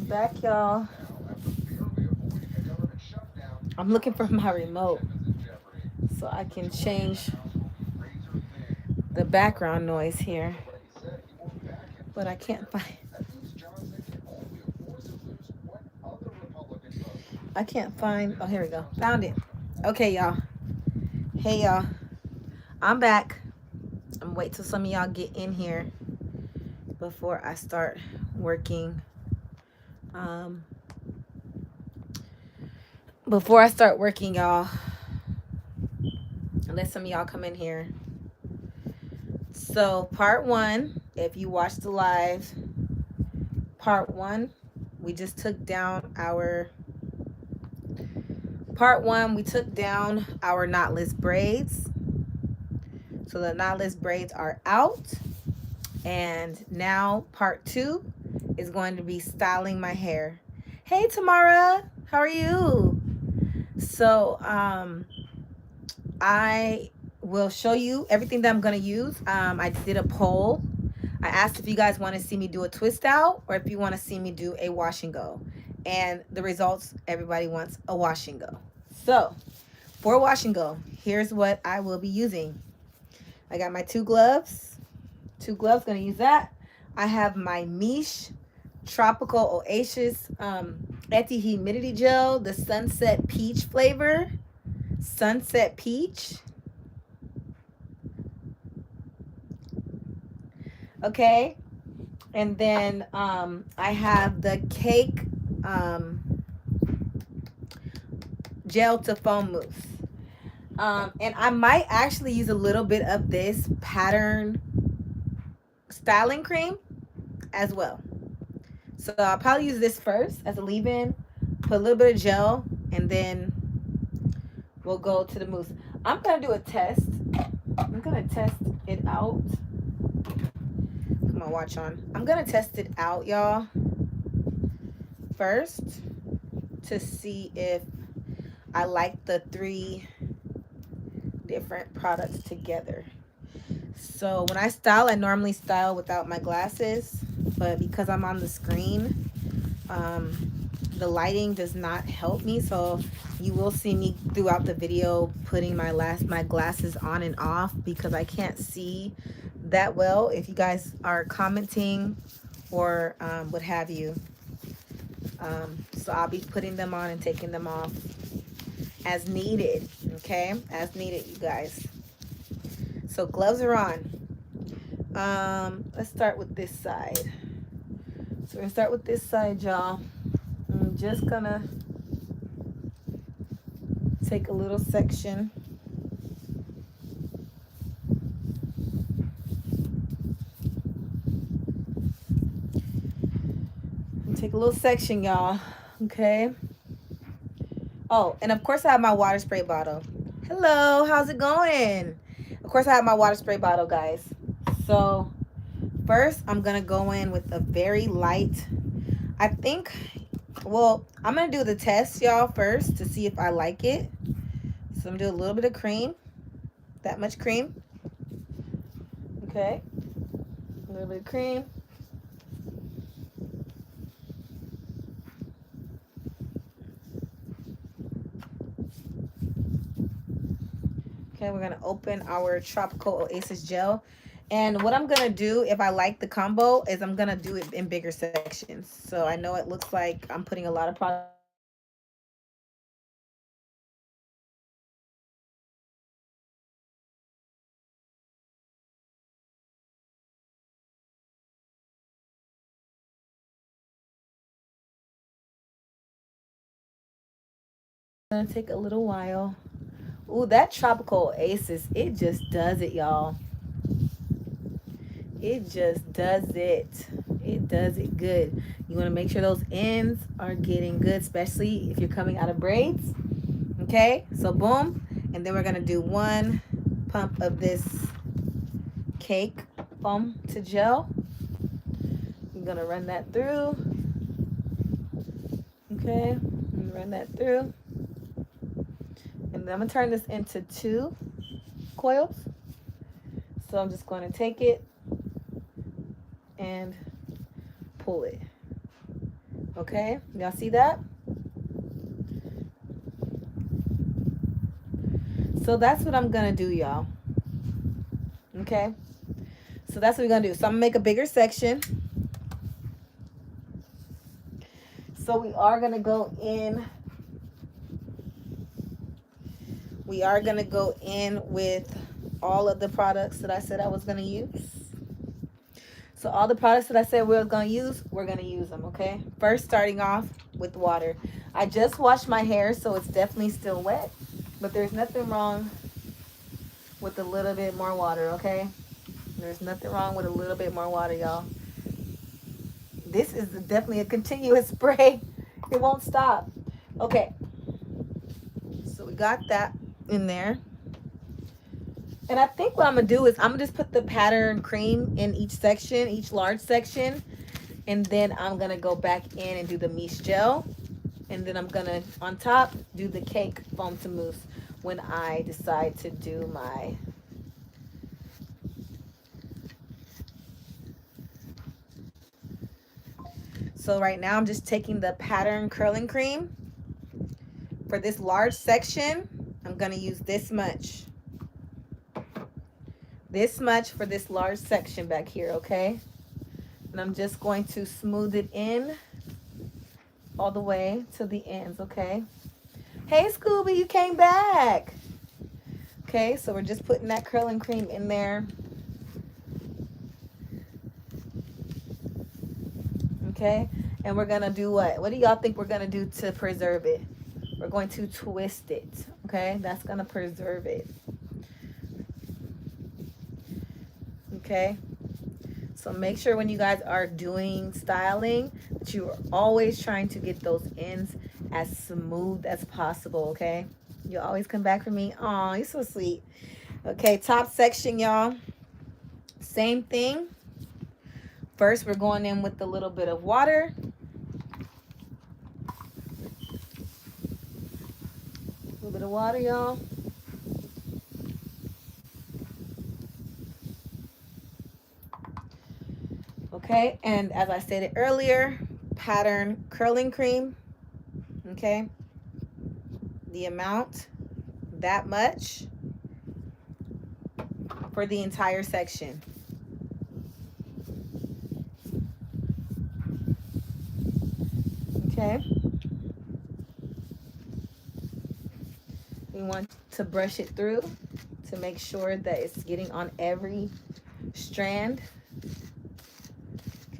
Back, y'all. I'm looking for my remote so I can change the background noise here, but I can't find. I can't find. Oh, here we go. Found it. Okay, y'all. Hey, y'all. I'm back. I'm wait till some of y'all get in here before I start working. Um, before I start working, y'all. Let some of y'all come in here. So, part one, if you watched the live, part one, we just took down our we took down our knotless braids. So the knotless braids are out. And now part two is going to be styling my hair. Hey Tamara, how are you? So I will show you everything that I'm going to use. I did a poll. I asked if you guys want to see me do a twist out or if you want to see me do a wash and go. And the results, everybody wants a wash and go. So for wash and go, here's what I will be using. I got my two gloves. Gonna use that. I have my Miche Tropical Oasis anti-humidity gel, the Sunset Peach flavor. Sunset Peach. Okay. And then I have the Cake gel to foam mousse. And I might actually use a little bit of this pattern styling cream as well. So I'll probably use this first as a leave-in, put a little bit of gel, and then we'll go to the mousse. I'm going to do a test. I'm going to test it out. Put my watch on. I'm going to test it out, y'all, first to see if I like the three different products together. So when I style, I normally style without my glasses, but because I'm on the screen, the lighting does not help me. So you will see me throughout the video putting my glasses on and off because I can't see that well if you guys are commenting or what have you. So I'll be putting them on and taking them off as needed. Okay, as needed, you guys. So gloves are on. Let's start with this side. So we're gonna start with this side, y'all. I'm just gonna take a little section. Take a little section, y'all. Okay. Oh, and of course I have my water spray bottle. Hello, how's it going? Of course I have my water spray bottle, guys. So first I'm gonna go in with a very light, I think, well, I'm gonna do the test, y'all, first to see if I like it. So I'm gonna do a little bit of cream, that much cream. Okay, a little bit of cream. Okay, we're gonna open our Tropical Oasis gel. And what I'm gonna do, if I like the combo, is I'm gonna do it in bigger sections. So I know it looks like I'm putting a lot of product. It's gonna take a little while. Ooh, that Tropical Oasis, it just does it, y'all. It just does it. It does it good. You want to make sure those ends are getting good, especially if you're coming out of braids. Okay, so boom. And then we're going to do one pump of this Cake foam to gel. I'm going to run that through. Okay, run that through. And then I'm going to turn this into 2 coils. So I'm just going to take it and pull it. Okay, y'all see that? So that's what I'm gonna do, y'all. Okay, so that's what we're gonna do. So I'm gonna make a bigger section. So we are gonna go in. We are gonna go in with all of the products that I said I was gonna use. So all the products that I said we were gonna use, we're gonna use them, okay? First, starting off with water. I just washed my hair, so it's definitely still wet, but there's nothing wrong with a little bit more water, okay? There's nothing wrong with a little bit more water, y'all. This is definitely a continuous spray. It won't stop. Okay, so we got that in there. And I think what I'm gonna do is I'm gonna just put the pattern cream in each section, each large section, and then I'm gonna go back in and do the mousse gel, and then I'm gonna on top do the cake foam to mousse when I decide to do my so right now I'm just taking the pattern curling cream for this large section. I'm gonna use this much for this large section back here, okay? And I'm just going to smooth it in all the way to the ends, okay? Hey, Scooby, you came back. Okay, so we're just putting that curling cream in there. Okay, and we're gonna do what? What do y'all think we're gonna do to preserve it? We're going to twist it, okay? That's gonna preserve it. Okay, so make sure when you guys are doing styling that you are always trying to get those ends as smooth as possible, okay? You always come back for me. Aw, you're so sweet. Okay, top section, y'all. Same thing. First, we're going in with a little bit of water. A little bit of water, y'all. Okay, and as I stated earlier, pattern curling cream. Okay, the amount, that much for the entire section. Okay, we want to brush it through to make sure that it's getting on every strand.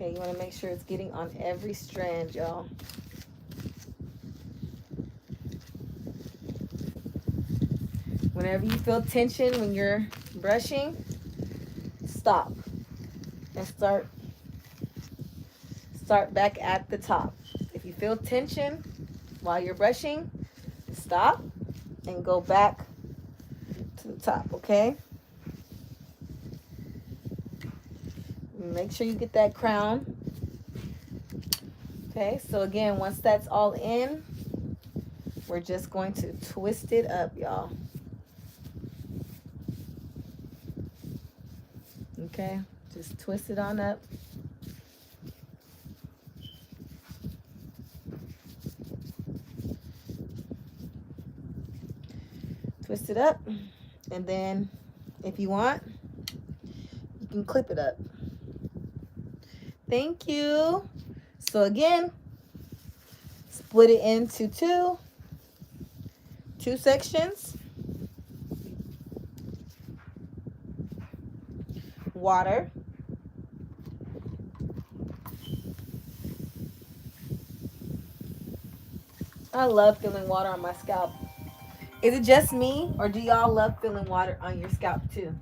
Okay, you want to make sure it's getting on every strand, y'all. Whenever you feel tension when you're brushing, stop and start back at the top. If you feel tension while you're brushing, stop and go back to the top, okay? Make sure you get that crown. Okay, so again, once that's all in, we're just going to twist it up, y'all. Okay, just twist it on up. Twist it up, and then if you want, you can clip it up. Thank you. So again, split it into two sections. Water. I love feeling water on my scalp. Is it just me, or do y'all love feeling water on your scalp too?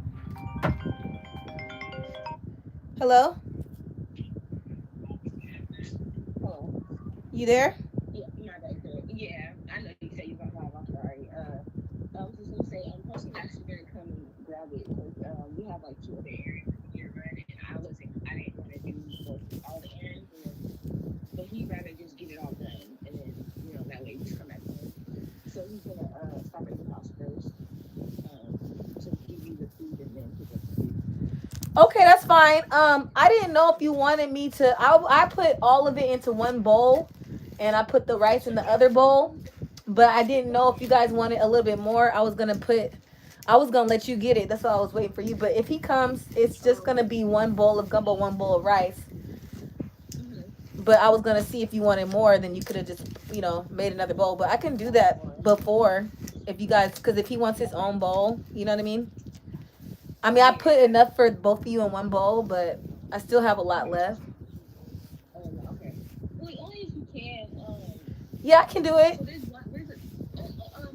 Hello? Hello. You there? Yeah, my bad. Yeah, I know you said you were live. I'm sorry. I was just gonna say, personally, actually gonna come and grab it because we have like two other errands that we need to run, and I didn't want to do all the errands, but he'd rather just get it all done, and then that way just come back home. So he's gonna stop at the house first, to give you the food and then pick up the food. Okay, that's fine. I didn't know if you wanted me to. I put all of it into one bowl, and I put the rice in the other bowl. But I didn't know if you guys wanted a little bit more. I was gonna let you get it. That's why I was waiting for you. But if he comes, it's just gonna be one bowl of gumbo, one bowl of rice. Mhm. But I was gonna see if you wanted more, then you could have just, made another bowl. But I can do Add that more. before, if you guys, because if he wants his own bowl, you know what I mean. I mean, I put Yeah. enough for both of you in one bowl, but I still have a lot Mhm. left. Okay. Well, only if you can. Yeah, I can do it. So there's a.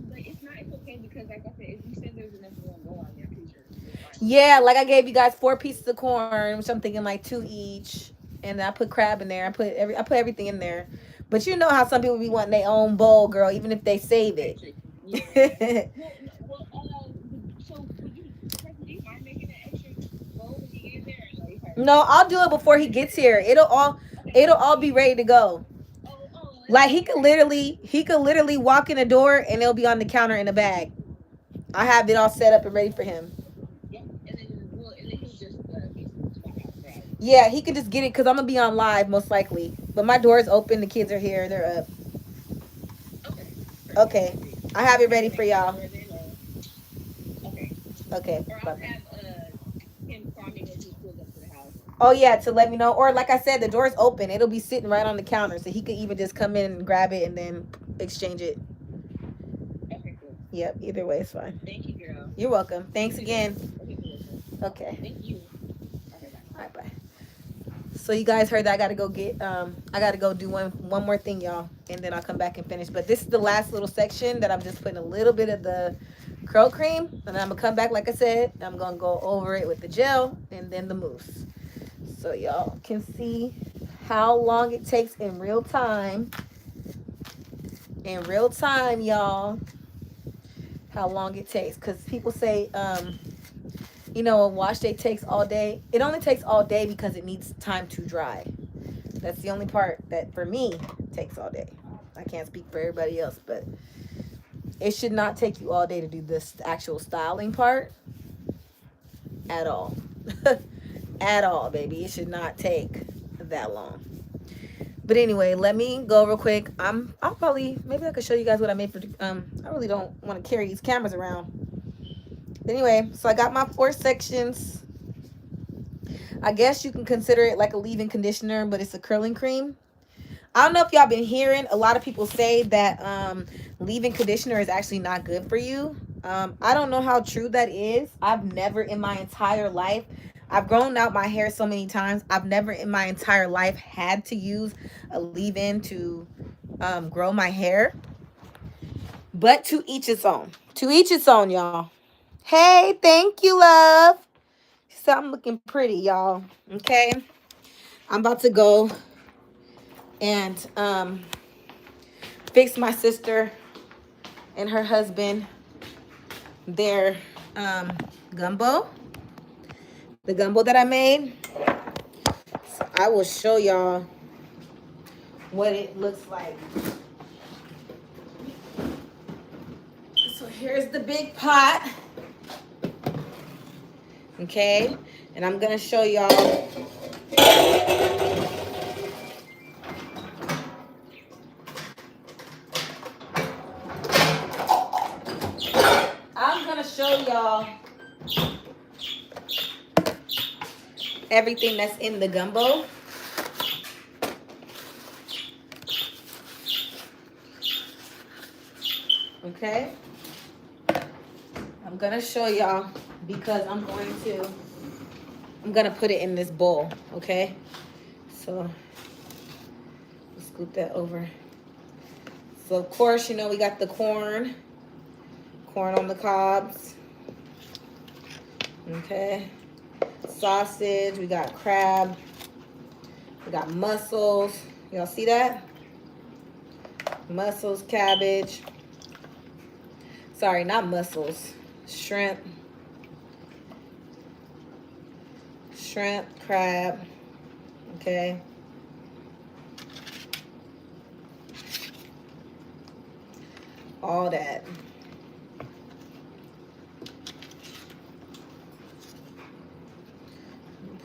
But it's not. It's okay because, like I said, if you said there's enough for one bowl, I mean, I'm pretty sure you're fine with Yeah, that. like I gave you guys 4 pieces of corn, which I'm thinking like two each, and I put crab in there. I put everything in there. But you know how some people be wanting their own bowl, girl, even if they save it. Extra. Yeah. Well, well. So would you, Frankie, do you mind making an extra bowl when you get there? Or no, you probably No, don't I'll care. do it before he gets here. Okay. It'll all be ready to go. It's Like so great. he could literally walk in the door and it'll be on the counter in a bag. I have it all set up and ready for him. Yeah. And then he'll just get to my house, right? Yeah, he can just get it because I'm gonna be on live most likely. But my door is open. The kids are here. They're up. Okay. Perfect. Okay, Perfect. I have it Are you ready gonna for answer the y'all. door then, or okay? Okay, Or bye I'll bye. have him call me when he pulls up to the house. Oh yeah, to let me know. Or like I said, the door's open. It'll be sitting right on the counter, so he could even just come in and grab it and then exchange it. Okay, cool. Yep. Either way, it's fine. Thank you, girl. You're welcome. We'll Thanks be there. again. We'll be there. Soon. Okay. Thank you. Okay, bye. All right. Bye. So you guys heard that I gotta go do one more thing, y'all, and then I'll come back and finish. But this is the last little section that I'm just putting a little bit of the curl cream, and then I'm gonna come back like I said. I'm gonna go over it with the gel and then the mousse, so y'all can see how long it takes in real time. In real time, y'all, how long it takes. Cause people say, a wash day takes all day. It only takes all day because it needs time to dry. That's the only part that for me takes all day. I can't speak for everybody else, but it should not take you all day to do this actual styling part at all. At all, baby. It should not take that long. But anyway, let me go real quick. I'll probably maybe I could show you guys what I made for I really don't want to carry these cameras around. Anyway, so I got my 4 sections. I guess you can consider it like a leave-in conditioner, but it's a curling cream. I don't know if y'all been hearing a lot of people say that leave-in conditioner is actually not good for you. I don't know how true that is. I've never in my entire life, I've grown out my hair so many times. I've never in my entire life had to use a leave-in to grow my hair. But to each its own. To each its own, y'all. Hey, thank you, love. So I'm looking pretty, y'all. Okay. I'm about to go and fix my sister and her husband their gumbo, the gumbo that I made. So I will show y'all what it looks like. So here's the big pot. Okay, and I'm gonna show y'all. I'm gonna show y'all everything that's in the gumbo. Okay, I'm gonna show y'all because I'm gonna put it in this bowl. Okay, so scoop that over. So of course, we got the corn on the cobs. Okay, sausage. We got crab. We got mussels. Y'all see that? Mussels, cabbage. Sorry, not mussels. Shrimp, crab. Okay. All that.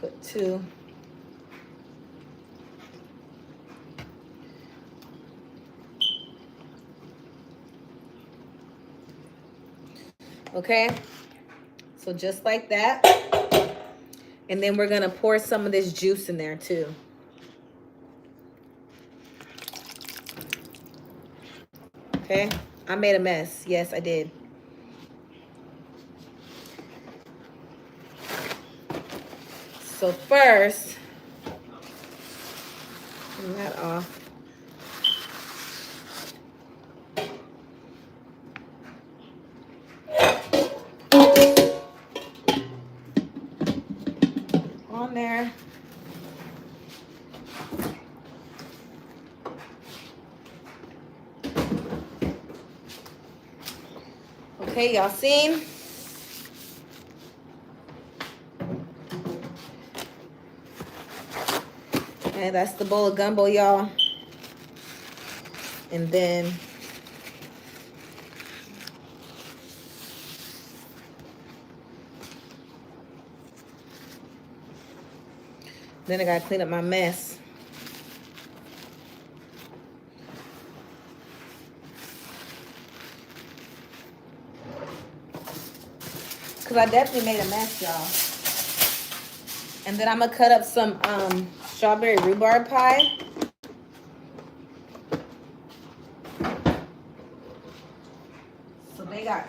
Put 2. Okay, so just like that. And then we're gonna pour some of this juice in there too. Okay, I made a mess. Yes, I did. So first, turn that off. On there. Okay, y'all seen? Okay, that's the bowl of gumbo, y'all. And then I gotta clean up my mess. Cause I definitely made a mess, y'all. And then I'm gonna cut up some strawberry rhubarb pie. So they got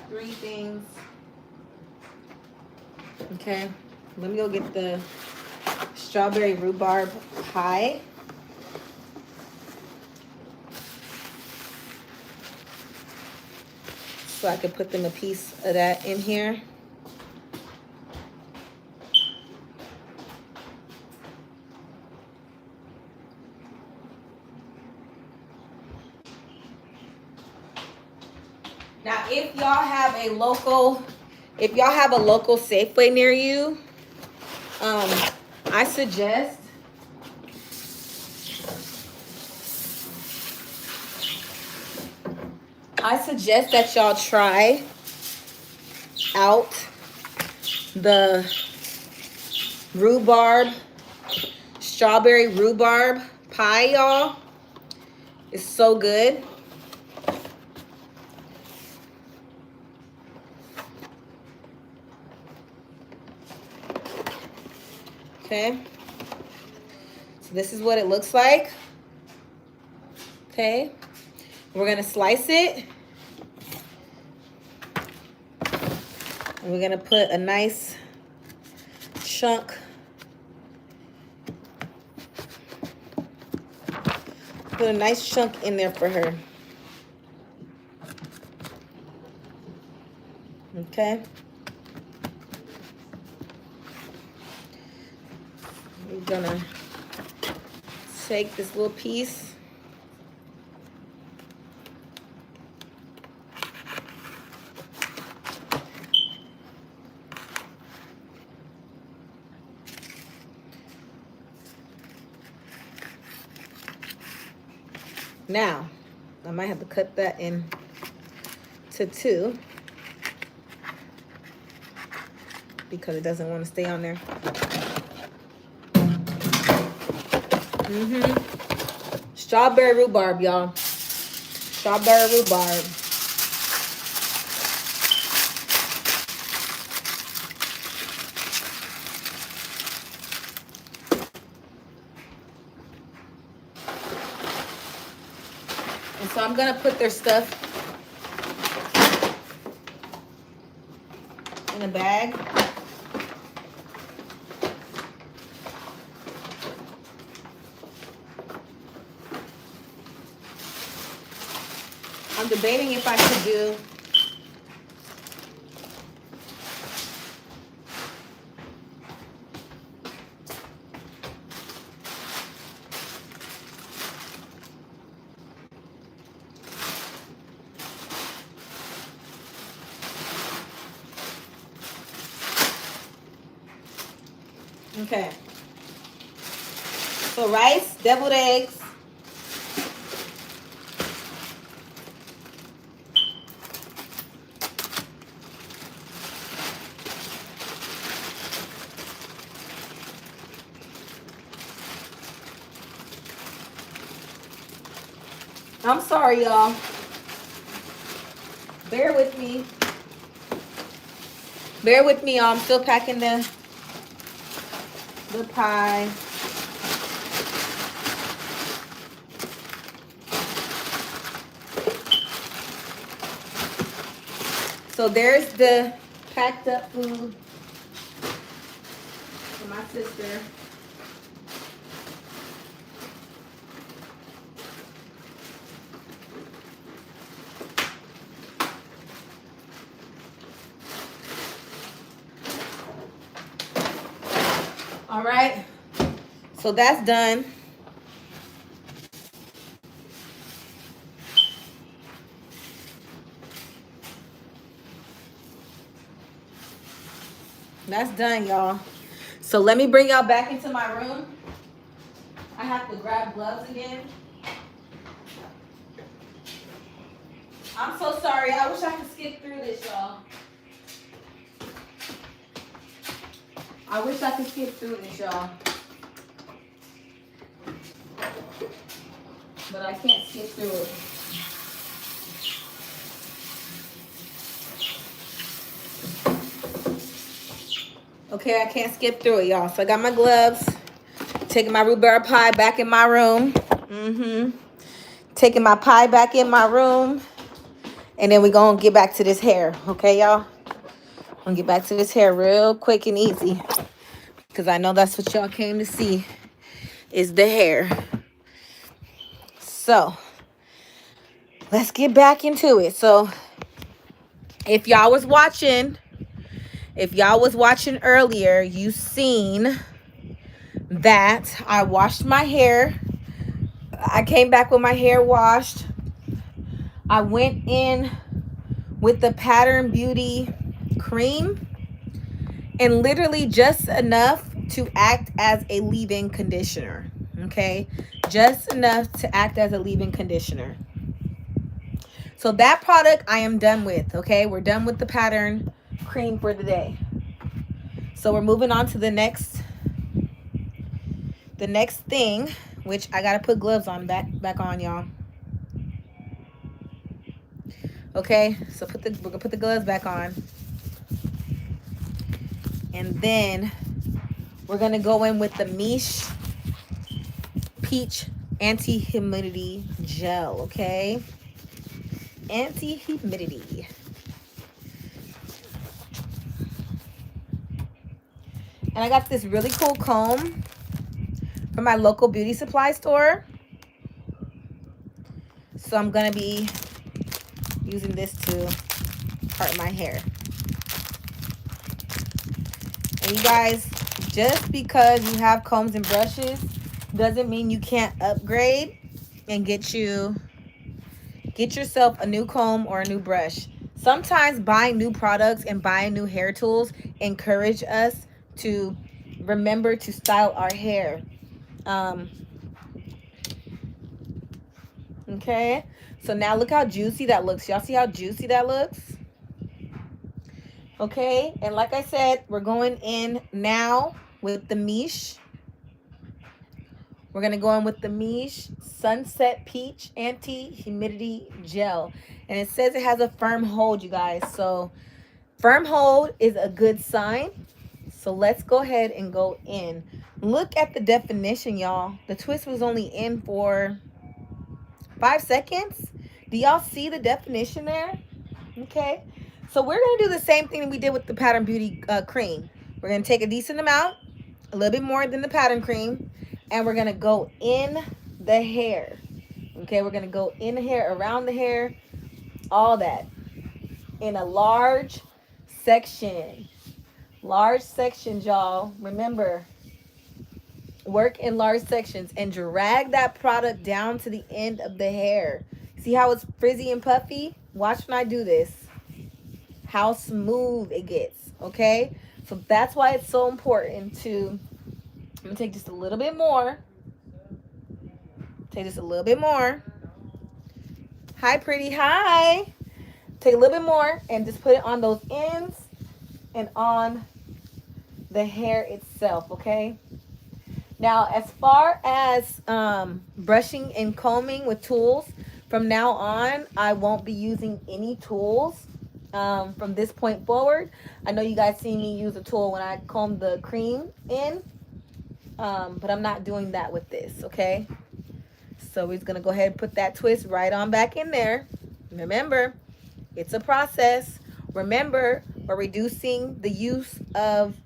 three things. Okay, let me go get the strawberry rhubarb pie. So I could put them a piece of that in here. Now, if y'all have a local Safeway near you, I suggest that y'all try out the strawberry rhubarb pie, y'all. It's so good. Okay, so this is what it looks like. Okay, we're gonna slice it, and we're gonna put a nice chunk. Put a nice chunk in there for her. Okay. We're gonna take this little piece. Now, I might have to cut that in to 2 because it doesn't want to stay on there. Strawberry rhubarb, y'all. Strawberry rhubarb. And so I'm gonna put their stuff in a bag. I'm debating if I should do okay. So rice, deviled eggs. I'm sorry, y'all. Bear with me. Bear with me, y'all. I'm still packing the pie. So there's the packed up food for my sister. All right. So that's done. That's done, y'all. So let me bring y'all back into my room. I have to grab gloves again. I'm so sorry. I wish I could skip through this, y'all. I wish I could skip through this, y'all. But I can't skip through it. Okay, I can't skip through it, y'all. So I got my gloves. Taking my rhubarb pie back in my room. Taking my pie back in my room. And then we're going to get back to this hair. Okay, y'all? I'm going to get back to this hair real quick and easy. Because I know that's what y'all came to see. Is the hair. So, let's get back into it. So, if y'all was watching earlier, you seen that I washed my hair. I came back with my hair washed. I went in with the Pattern Beauty cream and literally just enough to act as a leave-in conditioner. Okay, just enough to act as a leave-in conditioner. So that product I am done with. Okay, we're done with the Pattern cream for the day. So we're moving on to the next thing, which I gotta put gloves on back on, y'all. Okay, so we're gonna put the gloves back on, and then we're gonna go in with the Miche Peach Anti-Humidity Gel. Okay, anti-humidity. And I got this really cool comb from my local beauty supply store. So I'm gonna be using this to part my hair. And you guys, just because you have combs and brushes doesn't mean you can't upgrade and get yourself a new comb or a new brush. Sometimes buying new products and buying new hair tools encourage us to remember to style our hair. Okay, so now look how juicy that looks. Y'all see how juicy that looks? Okay, and like I said, we're going in now with the Miche. We're going to go in with the Miche Sunset Peach Anti-Humidity Gel. And it says it has a firm hold, you guys. So firm hold is a good sign. So let's go ahead and go in. Look at the definition, y'all. The twist was only in for 5 seconds. Do y'all see the definition there? Okay. So we're going to do the same thing that we did with the Pattern Beauty cream. We're going to take a decent amount, a little bit more than the Pattern cream, and we're going to go in the hair. Okay, we're going to go in the hair, around the hair, all that. In a large section. Large sections, y'all. Remember, work in large sections and drag that product down to the end of the hair. See how it's frizzy and puffy? Watch when I do this. How smooth it gets, okay? So that's why it's so important to, I'm gonna take just a little bit more. Take just a little bit more. Hi, pretty, hi. Take a little bit more and just put it on those ends and on the hair itself, okay? Now, as far as brushing and combing with tools, From now on, I won't be using any tools from this point forward. I know you guys see me use a tool when I comb the cream in, but I'm not doing that with this, okay? So we're just gonna go ahead and put that twist right on back in there. Remember, it's a process. Remember, we're reducing the use of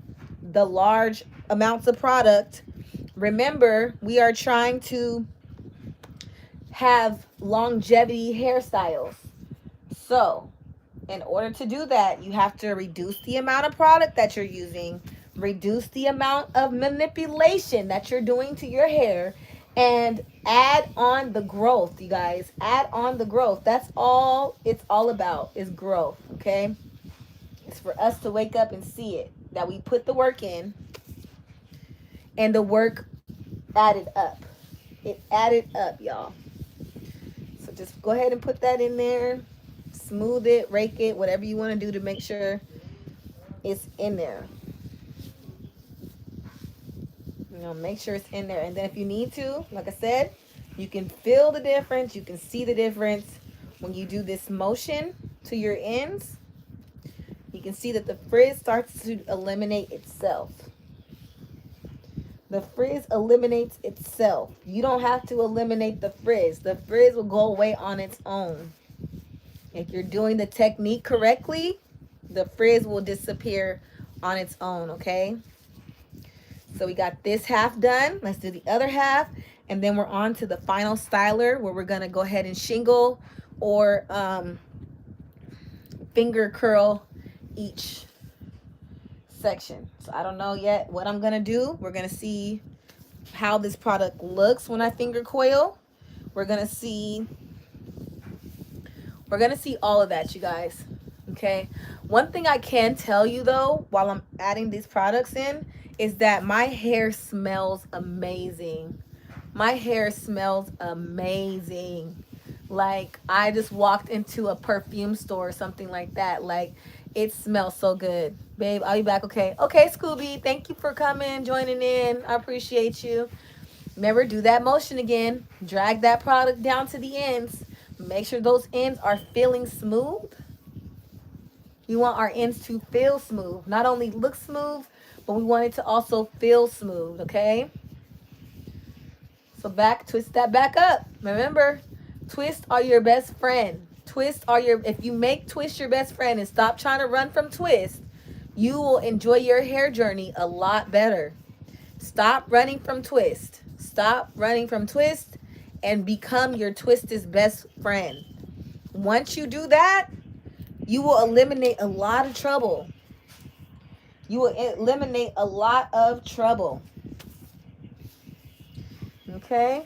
the large amounts of product. Remember, we are trying to have longevity hairstyles. So, in order to do that, you have to reduce the amount of product that you're using, reduce the amount of manipulation that you're doing to your hair, and add on the growth, you guys. Add on the growth. That's all it's all about is growth, okay? It's for us to wake up and see it, that we put the work in and the work added up. It added up, y'all. So just go ahead and put that in there. Smooth it, rake it, whatever you want to do to make sure it's in there. You know, make sure it's in there. And then if you need to, like I said, you can feel the difference. You can see the difference when you do this motion to your ends. You can see that the frizz starts to eliminate itself. The frizz eliminates itself. You don't have to eliminate the frizz. The frizz will go away on its own. If you're doing the technique correctly, the frizz will disappear on its own, okay? So we got this half done. Let's do the other half. And then we're on to the final styler where we're going to go ahead and shingle or finger curl each section. So I don't know yet what I'm going to do. We're going to see how this product looks when I finger coil. We're going to see all of that, you guys. Okay. One thing I can tell you though, while I'm adding these products in, is that my hair smells amazing. My hair smells amazing. Like I just walked into a perfume store or something like that. Like it smells so good. Babe, I'll be back. Okay. Okay, Scooby. Thank you for coming, joining in. I appreciate you. Remember, do that motion again. Drag that product down to the ends. Make sure those ends are feeling smooth. You want our ends to feel smooth. Not only look smooth, but we want it to also feel smooth, okay? So twist that back up. Remember, twists are your best friend. If you make twist your best friend and stop trying to run from twist, you will enjoy your hair journey a lot better. Stop running from twist. Stop running from twist and become your twist's best friend. Once you do that, you will eliminate a lot of trouble. You will eliminate a lot of trouble. Okay?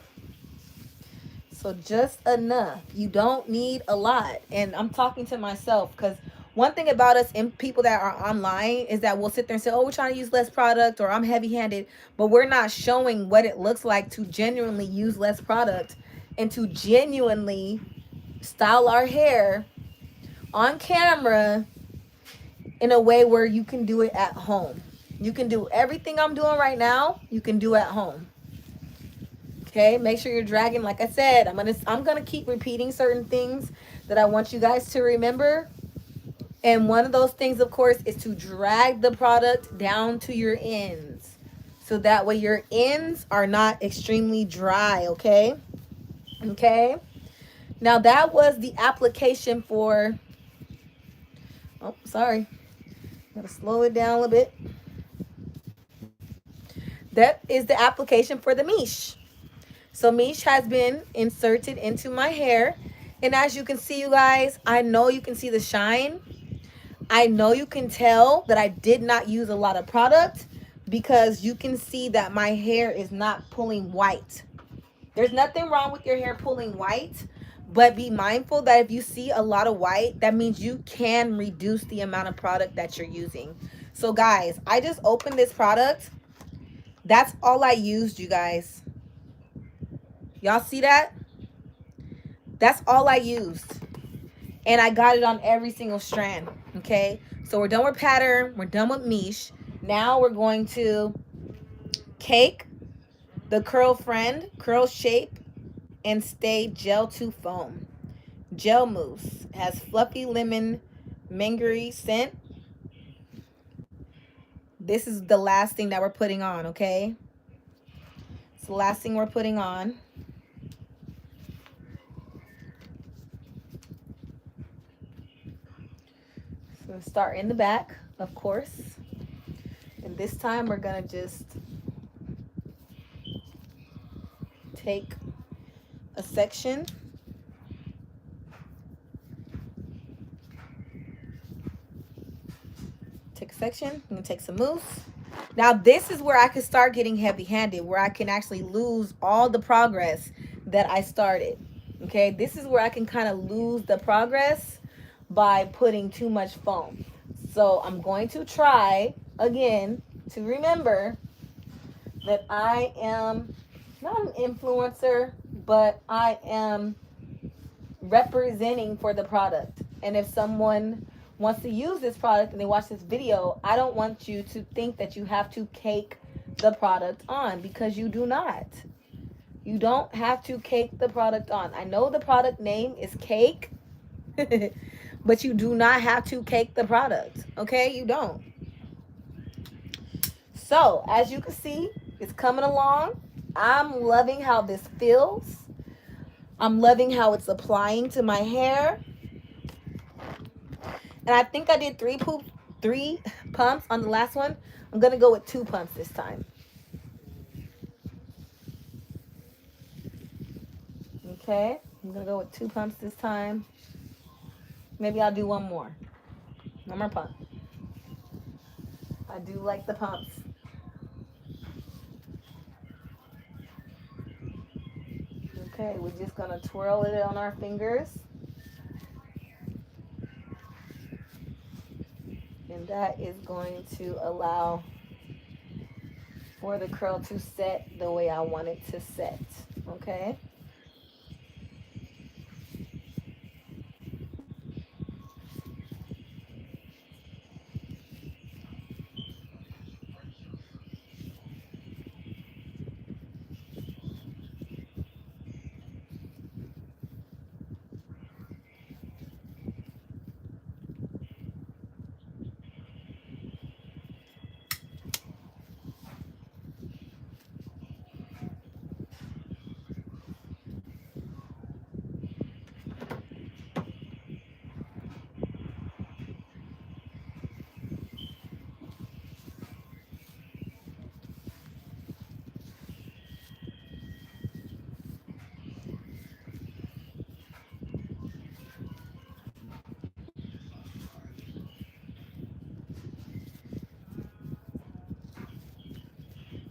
So just enough. You don't need a lot. And I'm talking to myself because one thing about us and people that are online is that we'll sit there and say, oh, we're trying to use less product or I'm heavy-handed, but we're not showing what it looks like to genuinely use less product and to genuinely style our hair on camera in a way where you can do it at home. You can do everything I'm doing right now, you can do at home. Okay, make sure you're dragging. Like I said, I'm gonna keep repeating certain things that I want you guys to remember. And one of those things, of course, is to drag the product down to your ends. So that way your ends are not extremely dry, okay? Okay. Now that was the application for, oh, sorry. Gotta slow it down a little bit. That is the application for the mesh. So mesh has been inserted into my hair. And as you can see, you guys, I know you can see the shine. I know you can tell that I did not use a lot of product because you can see that my hair is not pulling white. There's nothing wrong with your hair pulling white, but be mindful that if you see a lot of white, that means you can reduce the amount of product that you're using. So guys, I just opened this product. That's all I used, you guys. Y'all see that? That's all I used. And I got it on every single strand, okay? So we're done with pattern. We're done with mesh. Now we're going to cake the curl friend, curl shape, and stay gel to foam. gel mousse. It has fluffy lemon mangery scent. This is the last thing that we're putting on, okay? It's the last thing we're putting on. So start in the back, of course. And this time we're gonna just take a section. Take a section. I'm gonna take some mousse. Now this is where I can start getting heavy-handed, where I can actually lose all the progress that I started. Okay, this is where I can kind of lose the progress by putting too much foam. So I'm going to try again to remember that I am not an influencer, but I am representing for the product. And if someone wants to use this product and they watch this video, I don't want you to think that you have to cake the product on, because you do not. You don't have to cake the product on. I know the product name is cake, but you do not have to cake the product. Okay, you don't. So as you can see, it's coming along. I'm loving how this feels. I'm loving how it's applying to my hair. And I think I did three pumps on the last one. I'm gonna go with 2 pumps this time. Okay, I'm gonna go with 2 pumps this time. Maybe I'll do one more pump. I do like the pumps. Okay, we're just gonna twirl it on our fingers. And that is going to allow for the curl to set the way I want it to set. Okay.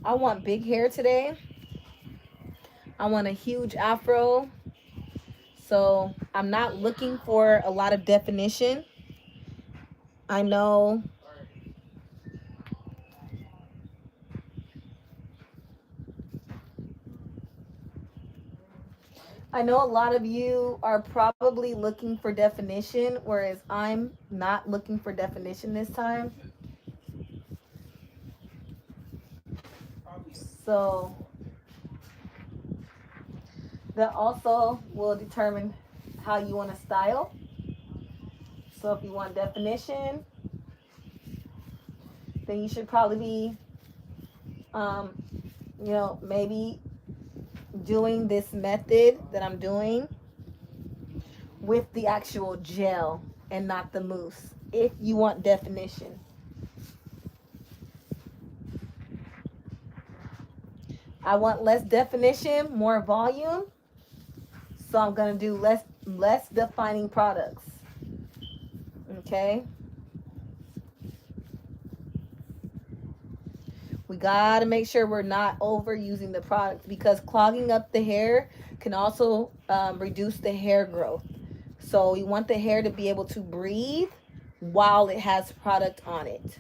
I want big hair today. I want a huge afro. So I'm not looking for a lot of definition. I know a lot of you are probably looking for definition, whereas I'm not looking for definition this time. So that also will determine how you want to style. So if you want definition, then you should probably be, maybe doing this method that I'm doing with the actual gel and not the mousse, if you want definition. I want less definition, more volume. So I'm going to do less defining products. Okay? We got to make sure we're not overusing the product, because clogging up the hair can also reduce the hair growth. So you want the hair to be able to breathe while it has product on it.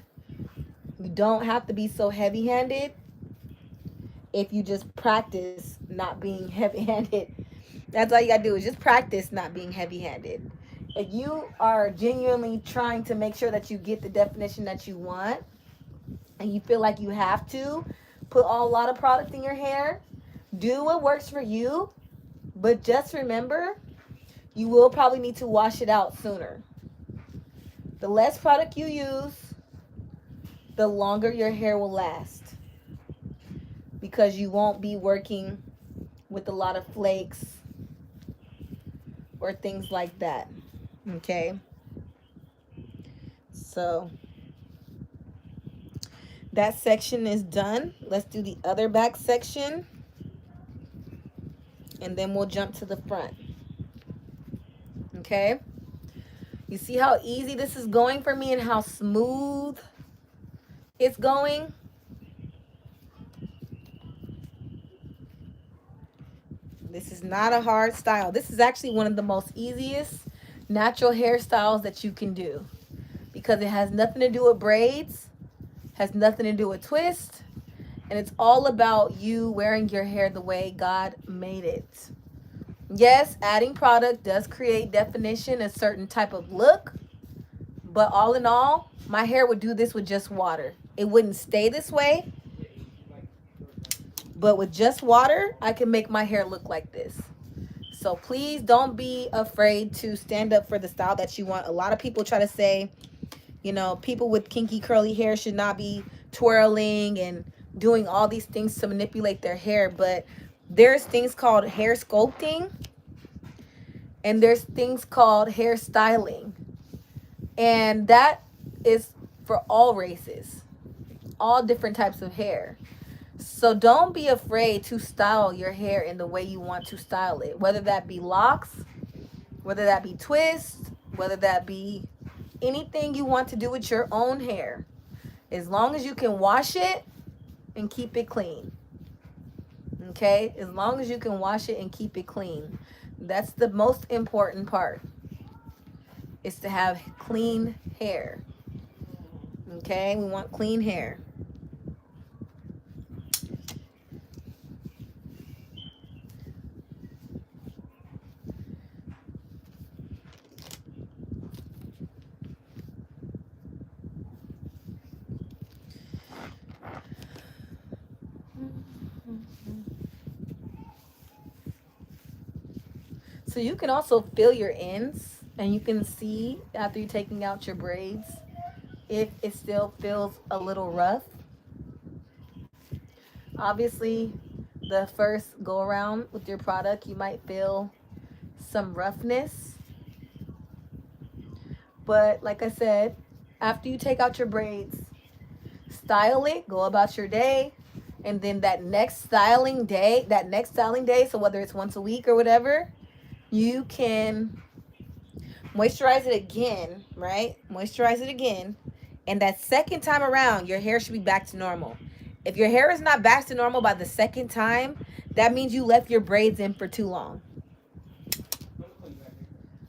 You don't have to be so heavy-handed if you just practice not being heavy-handed. That's all you got to do, is just practice not being heavy-handed. If you are genuinely trying to make sure that you get the definition that you want, and you feel like you have to put a lot of product in your hair, do what works for you. But just remember, you will probably need to wash it out sooner. The less product you use, the longer your hair will last, because you won't be working with a lot of flakes or things like that. Okay? So that section is done. Let's do the other back section, and then we'll jump to the front. Okay? You see how easy this is going for me and how smooth it's going? This is not a hard style. This is actually one of the most easiest natural hairstyles that you can do, because it has nothing to do with braids, has nothing to do with twist, and it's all about you wearing your hair the way God made it. Yes, adding product does create definition, a certain type of look, but all in all, my hair would do this with just water. It wouldn't stay this way, but with just water, I can make my hair look like this. So please don't be afraid to stand up for the style that you want. A lot of people try to say, you know, people with kinky curly hair should not be twirling and doing all these things to manipulate their hair, but there's things called hair sculpting and there's things called hair styling. And that is for all races, all different types of hair. So don't be afraid to style your hair in the way you want to style it, whether that be locks, whether that be twists, whether that be anything you want to do with your own hair, as long as you can wash it and keep it clean. Okay? As long as you can wash it and keep it clean. That's the most important part, is to have clean hair. Okay? We want clean hair. So you can also feel your ends, and you can see after you're taking out your braids if it still feels a little rough. Obviously, the first go around with your product, you might feel some roughness. But like I said, after you take out your braids, style it, go about your day, and then that next styling day, so whether it's once a week or whatever, you can moisturize it again, right? Moisturize it again. And that second time around, your hair should be back to normal. If your hair is not back to normal by the second time, that means you left your braids in for too long.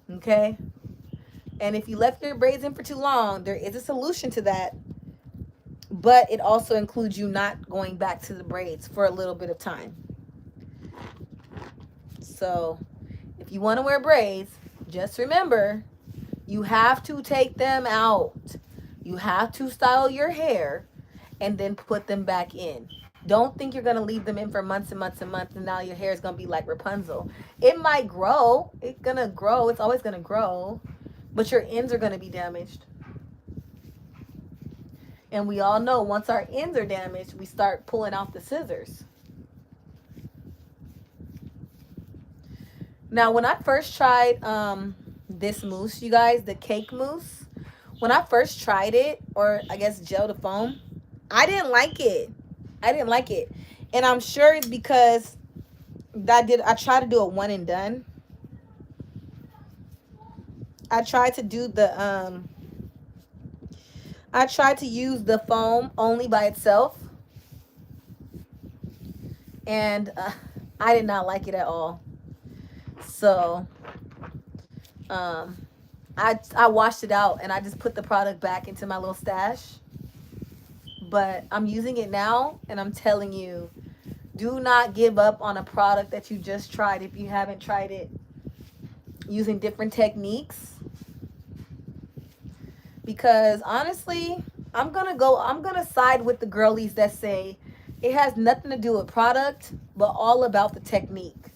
Okay? And if you left your braids in for too long, there is a solution to that. But it also includes you not going back to the braids for a little bit of time. So if you want to wear braids, just remember, you have to take them out. You have to style your hair and then put them back in. Don't think you're going to leave them in for months and months and months, and now your hair is going to be like Rapunzel. It might grow. It's going to grow. It's always going to grow. But your ends are going to be damaged. And we all know once our ends are damaged, we start pulling out the scissors. Now, when I first tried this mousse, you guys, the cake mousse, when I first tried it, or I guess gel to foam, I didn't like it. I didn't like it. And I'm sure it's because I tried to do a one and done. I tried to do I tried to use the foam only by itself. And I did not like it at all. So I washed it out and I just put the product back into my little stash. But I'm using it now, and I'm telling you, do not give up on a product that you just tried if you haven't tried it using different techniques. Because honestly, I'm gonna side with the girlies that say it has nothing to do with product, but all about the technique.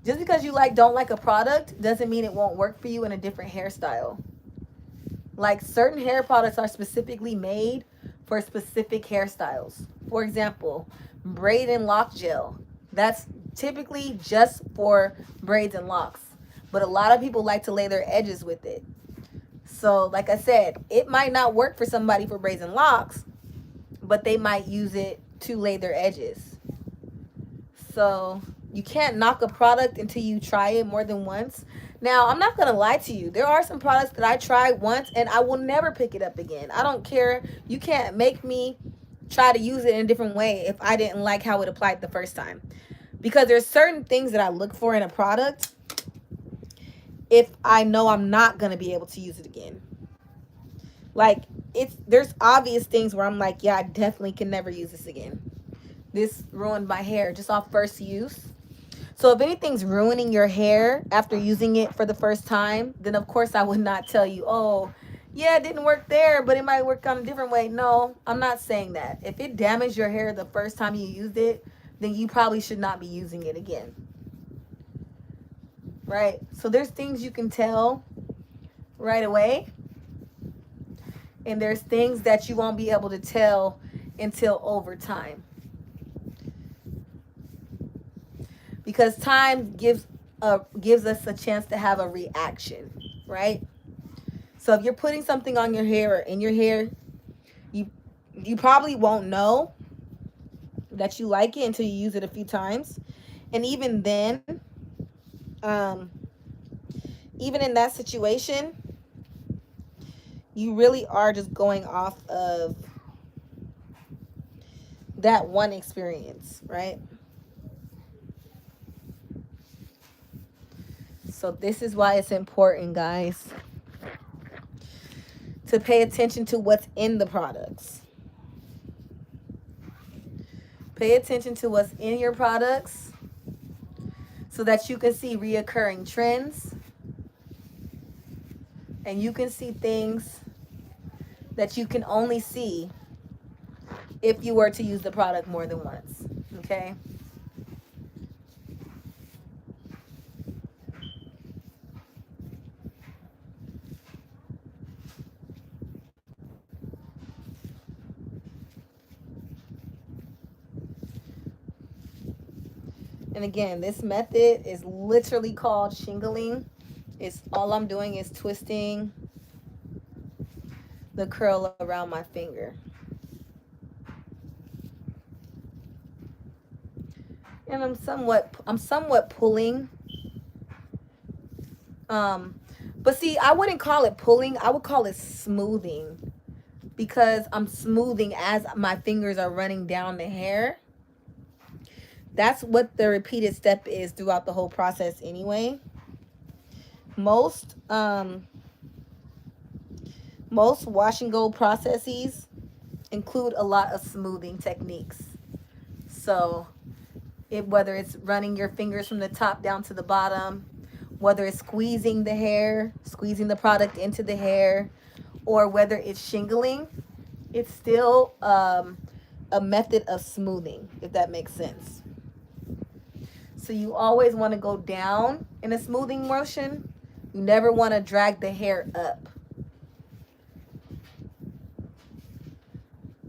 Just because you don't like a product doesn't mean it won't work for you in a different hairstyle. Like certain hair products are specifically made for specific hairstyles. For example, braid and lock gel. That's typically just for braids and locks. But a lot of people like to lay their edges with it. So, like I said, it might not work for somebody for braids and locks, but they might use it to lay their edges. So, you can't knock a product until you try it more than once. Now, I'm not going to lie to you. There are some products that I tried once and I will never pick it up again. I don't care. You can't make me try to use it in a different way if I didn't like how it applied the first time. Because there's certain things that I look for in a product if I know I'm not going to be able to use it again. Like, there's obvious things where I'm like, yeah, I definitely can never use this again. This ruined my hair just off first use. So if anything's ruining your hair after using it for the first time, then of course I would not tell you, oh, yeah, it didn't work there, but it might work on a different way. No, I'm not saying that. If it damaged your hair the first time you used it, then you probably should not be using it again. Right? So there's things you can tell right away, and there's things that you won't be able to tell until over time. Because time gives us a chance to have a reaction, right? So if you're putting something on your hair or in your hair, you probably won't know that you like it until you use it a few times. And even then, um, even in that situation, you really are just going off of that one experience, right? So this is why it's important, guys, to pay attention to what's in the products. Pay attention to what's in your products so that you can see reoccurring trends and you can see things that you can only see if you were to use the product more than once. Okay? And again, this method is literally called shingling. It's all I'm doing is twisting the curl around my finger. And I'm somewhat pulling. But see, I wouldn't call it pulling. I would call it smoothing, because I'm smoothing as my fingers are running down the hair. That's what the repeated step is throughout the whole process anyway. Most wash and go processes include a lot of smoothing techniques. So whether it's running your fingers from the top down to the bottom, whether it's squeezing the hair, squeezing the product into the hair, or whether it's shingling, it's still a method of smoothing, if that makes sense. So you always want to go down in a smoothing motion. You never want to drag the hair up.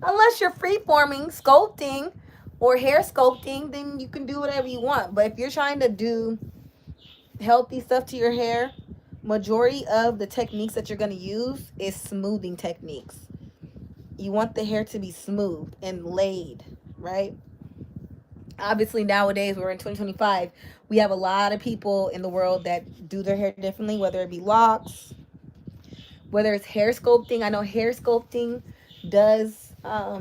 Unless you're free-forming, sculpting, or hair sculpting, then you can do whatever you want. But if you're trying to do healthy stuff to your hair, majority of the techniques that you're going to use is smoothing techniques. You want the hair to be smooth and laid, right? Obviously, nowadays, we're in 2025. We have a lot of people in the world that do their hair differently, whether it be locks, whether it's hair sculpting. I know hair sculpting does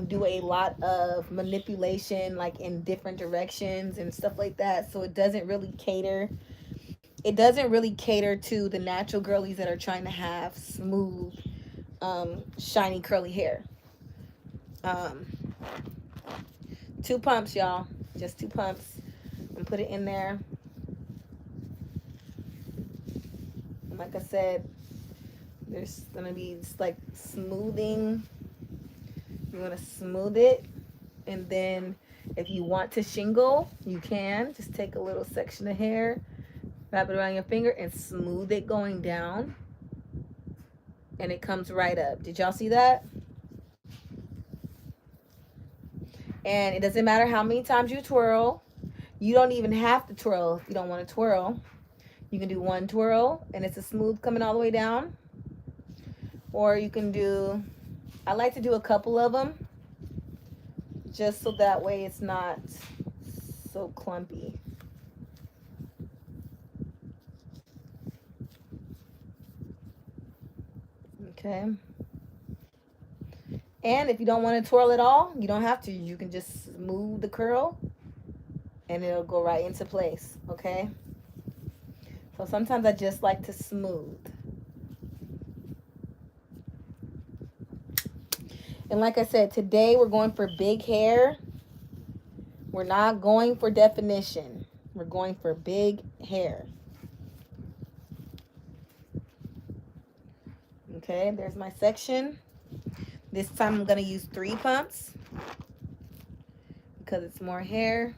do a lot of manipulation, like in different directions and stuff like that. So it doesn't really cater. It doesn't really cater to the natural girlies that are trying to have smooth, shiny, curly hair. Um, 2 pumps, y'all. Just 2 pumps. And put it in there. And like I said, there's gonna be just like smoothing. You're gonna smooth it, and then if you want to shingle, you can just take a little section of hair Wrap it around your finger and smooth it going down. And it comes right up. Did y'all see that? And it doesn't matter how many times you twirl. You don't even have to twirl if you don't want to twirl. You can do one twirl and it's a smooth coming all the way down. Or you can do, I like to do a couple of them just so that way it's not so clumpy. Okay. And if you don't want to twirl at all, you don't have to. You can just smooth the curl and it'll go right into place. Okay. So sometimes I just like to smooth. And like I said, today we're going for big hair. We're not going for definition. We're going for big hair. Okay, there's my section. This time I'm going to use 3 pumps because it's more hair.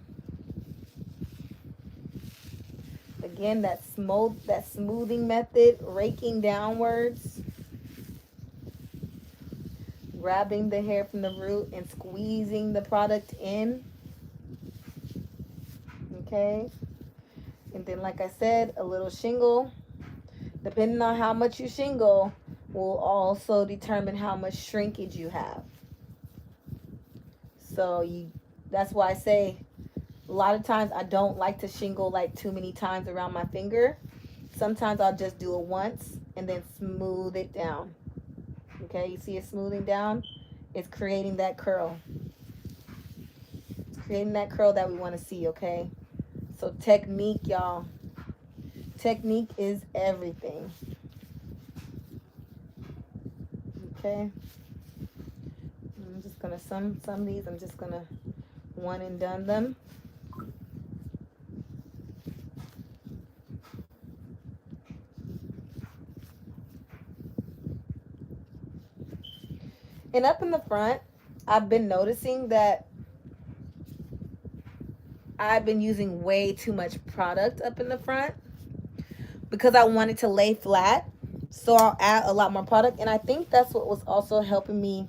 Again, that smoothing method, raking downwards, grabbing the hair from the root and squeezing the product in. Okay, and then like I said, a little shingle. Depending on how much you shingle will also determine how much shrinkage you have. So that's why I say a lot of times I don't like to shingle like too many times around my finger. Sometimes I'll just do it once and then smooth it down. Okay, you see it smoothing down? It's creating that curl. It's creating that curl that we want to see, okay? So technique, y'all. Technique is everything. Okay. I'm just gonna some of these I'm just gonna one and done them. And up in the front, I've been noticing that I've been using way too much product up in the front because I wanted to lay flat. So I'll add a lot more product. And I think that's what was also helping me.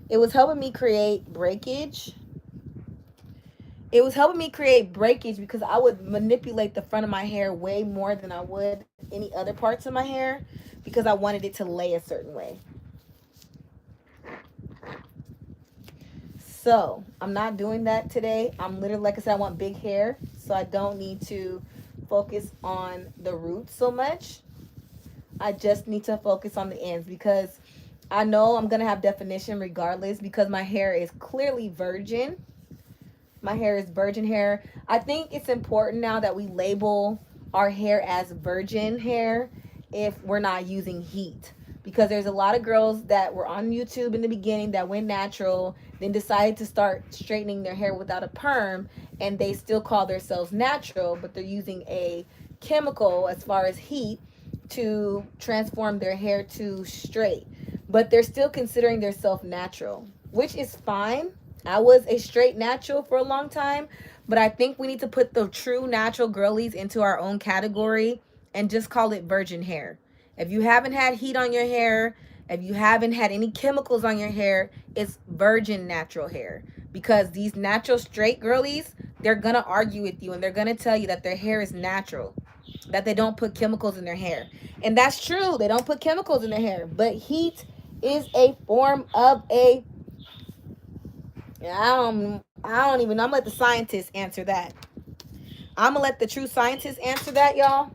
It was helping me create breakage. It was helping me create breakage because I would manipulate the front of my hair way more than I would any other parts of my hair because I wanted it to lay a certain way. So I'm not doing that today. I'm literally, like I said, I want big hair, so I don't need to focus on the roots so much. I just need to focus on the ends because I know I'm going to have definition regardless because my hair is clearly virgin. My hair is virgin hair. I think it's important now that we label our hair as virgin hair if we're not using heat. Because there's a lot of girls that were on YouTube in the beginning that went natural, then decided to start straightening their hair without a perm, and they still call themselves natural, but they're using a chemical as far as heat to transform their hair to straight. But they're still considering themselves natural, which is fine. I was a straight natural for a long time, but I think we need to put the true natural girlies into our own category and just call it virgin hair. If you haven't had heat on your hair, if you haven't had any chemicals on your hair, it's virgin natural hair. Because these natural straight girlies, they're going to argue with you and they're going to tell you that their hair is natural, that they don't put chemicals in their hair. And that's true. They don't put chemicals in their hair. But heat is a form of a... I don't even know. I'm going to let the scientists answer that. I'm going to let the true scientists answer that, y'all.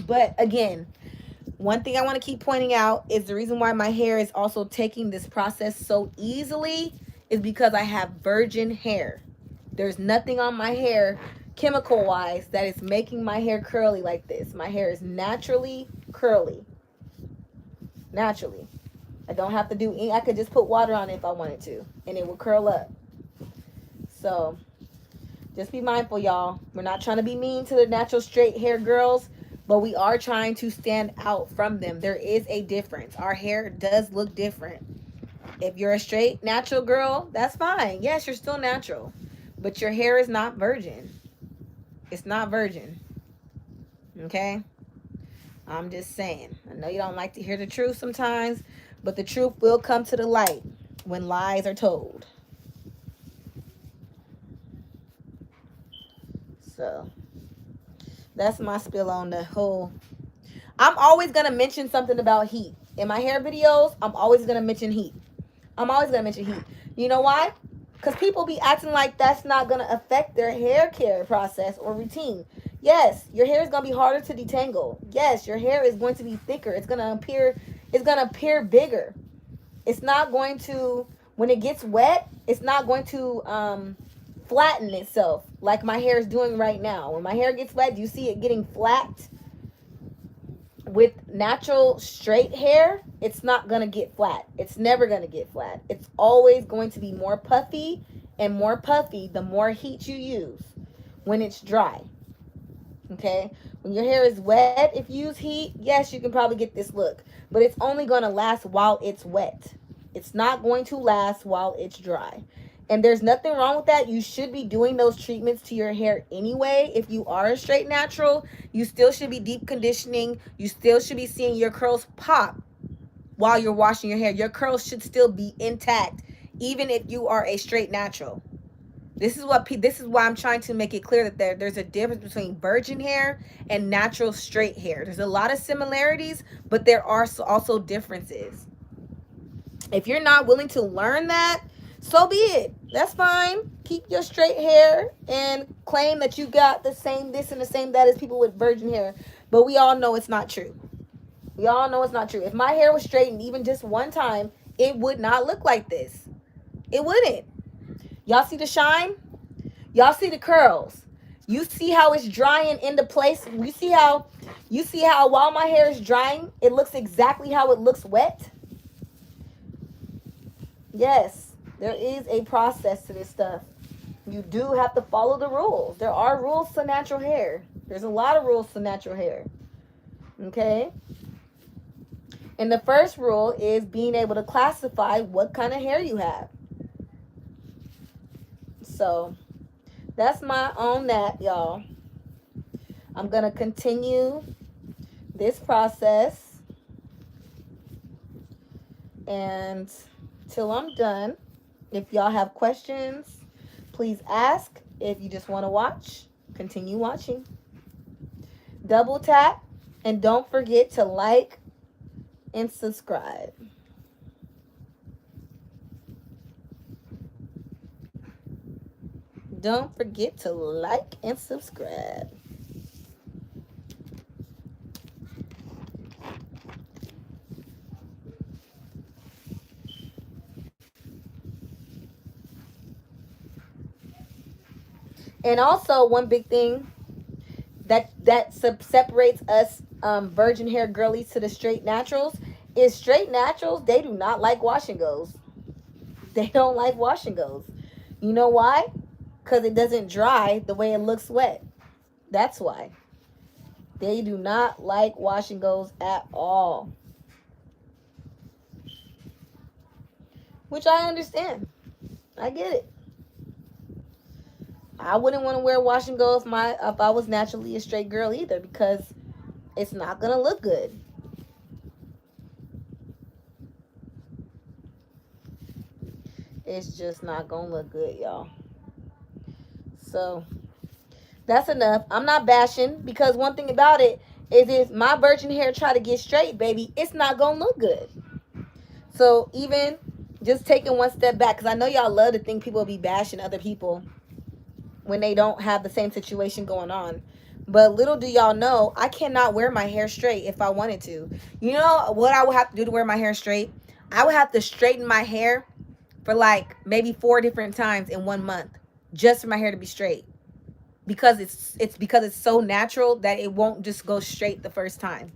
But again, one thing I want to keep pointing out is the reason why my hair is also taking this process so easily is because I have virgin hair. There's nothing on my hair chemical wise that is making my hair curly like this. My hair is naturally curly. Naturally. I don't have to do any, I could just put water on it if I wanted to and it will curl up. So just be mindful, y'all. We're not trying to be mean to the natural straight hair girls, but we are trying to stand out from them. There is a difference. Our hair does look different. If you're a straight natural girl, that's fine. Yes, you're still natural, but your hair is not virgin. It's not virgin. Okay? I'm just saying. I know you don't like to hear the truth sometimes, but the truth will come to the light when lies are told. So that's my spill on the whole. I'm always gonna mention something about heat. In my hair videos, I'm always gonna mention heat. I'm always gonna mention heat. You know why? Because people be acting like that's not gonna affect their hair care process or routine. Yes, your hair is gonna be harder to detangle. Yes, your hair is going to be thicker. It's gonna appear bigger. It's not going to, when it gets wet, it's not going to flatten itself like my hair is doing right now. When my hair gets wet, do you see it getting flat? With natural straight hair, it's not going to get flat. It's never going to get flat. It's always going to be more puffy and more puffy the more heat you use when it's dry. Okay? When your hair is wet, if you use heat, yes, you can probably get this look, but it's only going to last while it's wet. It's not going to last while it's dry. And there's nothing wrong with that. You should be doing those treatments to your hair anyway. If you are a straight natural, you still should be deep conditioning. You still should be seeing your curls pop while you're washing your hair. Your curls should still be intact, even if you are a straight natural. This is why I'm trying to make it clear that there's a difference between virgin hair and natural straight hair. There's a lot of similarities, but there are also differences. If you're not willing to learn that, so be it. That's fine. Keep your straight hair and claim that you got the same this and the same that as people with virgin hair. But we all know it's not true. We all know it's not true. If my hair was straightened even just one time, it would not look like this. It wouldn't. Y'all see the shine? Y'all see the curls? You see how it's drying into place? You see how while my hair is drying, it looks exactly how it looks wet? Yes, there is a process to this stuff. You do have to follow the rules. There are rules to natural hair. There's a lot of rules to natural hair. Okay? And the first rule is being able to classify what kind of hair you have. So, that's my on that, y'all. I'm going to continue this process and till I'm done. If y'all have questions, please ask. If you just want to watch, continue watching. Double tap and don't forget to like and subscribe. Don't forget to like and subscribe. And also, one big thing that separates us virgin hair girlies to the straight naturals is straight naturals, they do not like wash and goes. They don't like wash and goes. You know why? Because it doesn't dry the way it looks wet. That's why. They do not like wash and goes at all. Which I understand. I get it. I wouldn't want to wear wash and go if I was naturally a straight girl either, because it's not gonna look good. It's just not gonna look good, y'all. So that's enough. I'm not bashing, because one thing about it is if my virgin hair try to get straight, baby, it's not gonna look good. So even just taking one step back, because I know y'all love to think people will be bashing other people when they don't have the same situation going on. But little do y'all know, I cannot wear my hair straight if I wanted to. You know what I would have to do to wear my hair straight? I would have to straighten my hair for like maybe 4 different times in 1 month just for my hair to be straight. Because it's so natural that it won't just go straight the first time.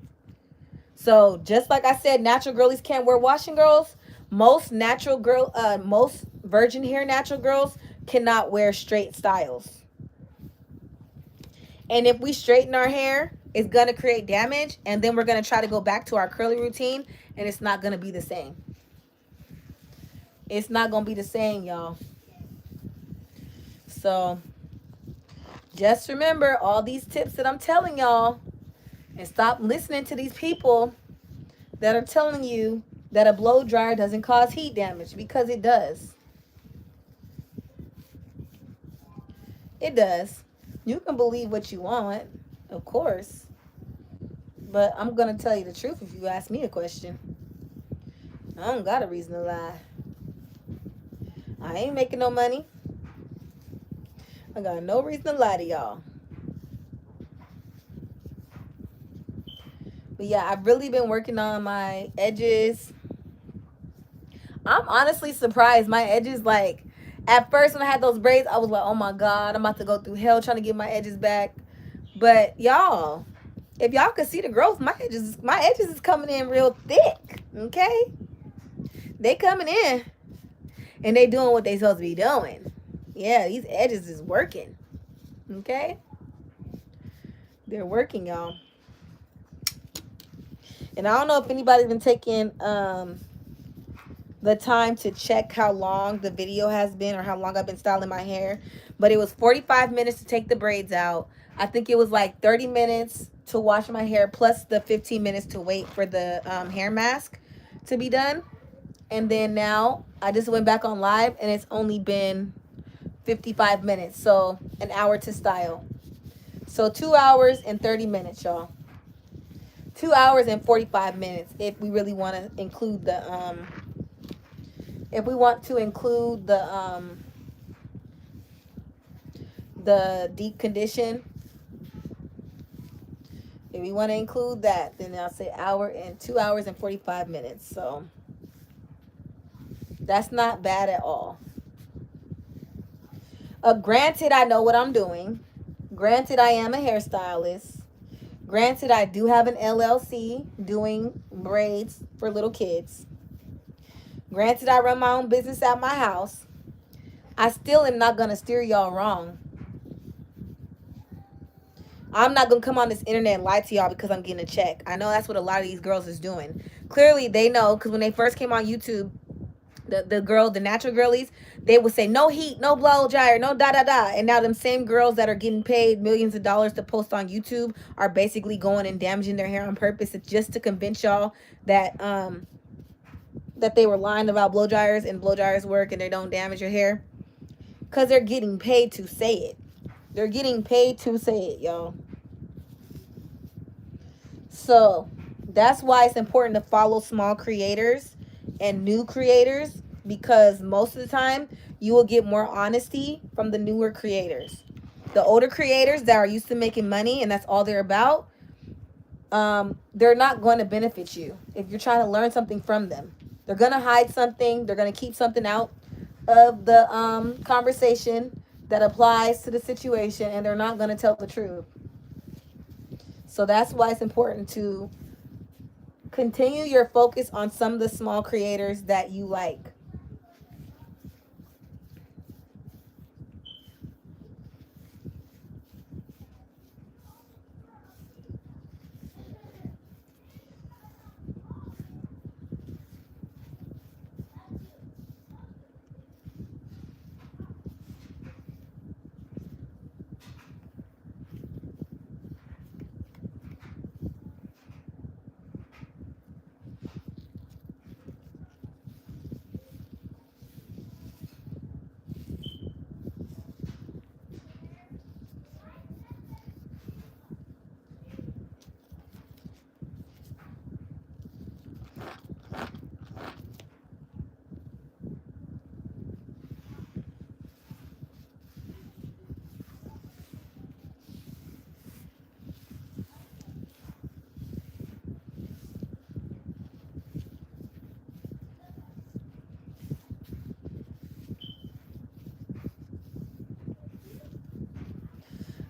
So just like I said, natural girlies can't wear washing girls. Most virgin hair natural girls cannot wear straight styles. And if we straighten our hair, it's going to create damage. And then we're going to try to go back to our curly routine. And it's not going to be the same. It's not going to be the same, y'all. So Just remember all these tips that I'm telling y'all, and stop listening to these people that are telling you that a blow dryer doesn't cause heat damage, because it does. It does. You can believe what you want, of course, but I'm going to tell you the truth if you ask me a question. I don't got a reason to lie. I ain't making no money. I got no reason to lie to y'all. But yeah, I've really been working on my edges. I'm honestly surprised. My edges, like, at first when I had those braids, I was like, oh my God, I'm about to go through hell trying to get my edges back. But y'all, if y'all could see the growth, my edges is coming in real thick. Okay? They coming in and they doing what they supposed to be doing. Yeah, these edges is working. Okay? They're working, y'all. And I don't know if anybody's been taking the time to check how long the video has been or how long I've been styling my hair. But it was 45 minutes to take the braids out. I think it was like 30 minutes to wash my hair, plus the 15 minutes to wait for the hair mask to be done. And then now I just went back on live and it's only been 55 minutes. So an hour to style. So 2 hours and 30 minutes, y'all. 2 hours and 45 minutes if we really want to include the deep condition. If we want to include that, then I'll say 2 hours and 45 minutes. So that's not bad at all. Granted, I know what I'm doing. Granted, I am a hairstylist. Granted, I do have an LLC doing braids for little kids. Granted, I run my own business at my house. I still am not going to steer y'all wrong. I'm not going to come on this internet and lie to y'all because I'm getting a check. I know that's what a lot of these girls is doing. Clearly, they know, because when they first came on YouTube, the natural girlies, they would say no heat, no blow dryer, no da da da. And now them same girls that are getting paid millions of dollars to post on YouTube are basically going and damaging their hair on purpose. It's just to convince y'all that that they were lying about blow dryers and blow dryers work and they don't damage your hair. Because they're getting paid to say it. They're getting paid to say it, y'all. So that's why it's important to follow small creators and new creators, because most of the time you will get more honesty from the newer creators. The older creators that are used to making money and that's all they're about, they're not going to benefit you if you're trying to learn something from them. They're going to hide something. They're going to keep something out of the conversation that applies to the situation, and they're not going to tell the truth. So that's why it's important to continue your focus on some of the small creators that you like.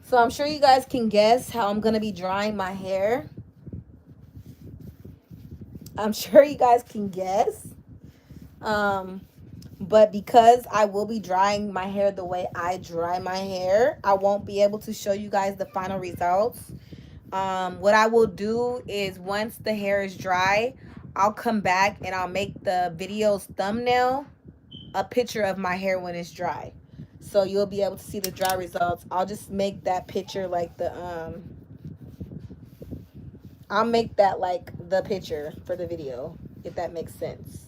So I'm sure you guys can guess how I'm going to be drying my hair. I'm sure you guys can guess. But because I will be drying my hair the way I dry my hair, I won't be able to show you guys the final results. What I will do is once the hair is dry, I'll come back and I'll make the video's thumbnail a picture of my hair when it's dry. So you'll be able to see the dry results. I'll just make that picture like the I'll make that like the picture for the video, if that makes sense.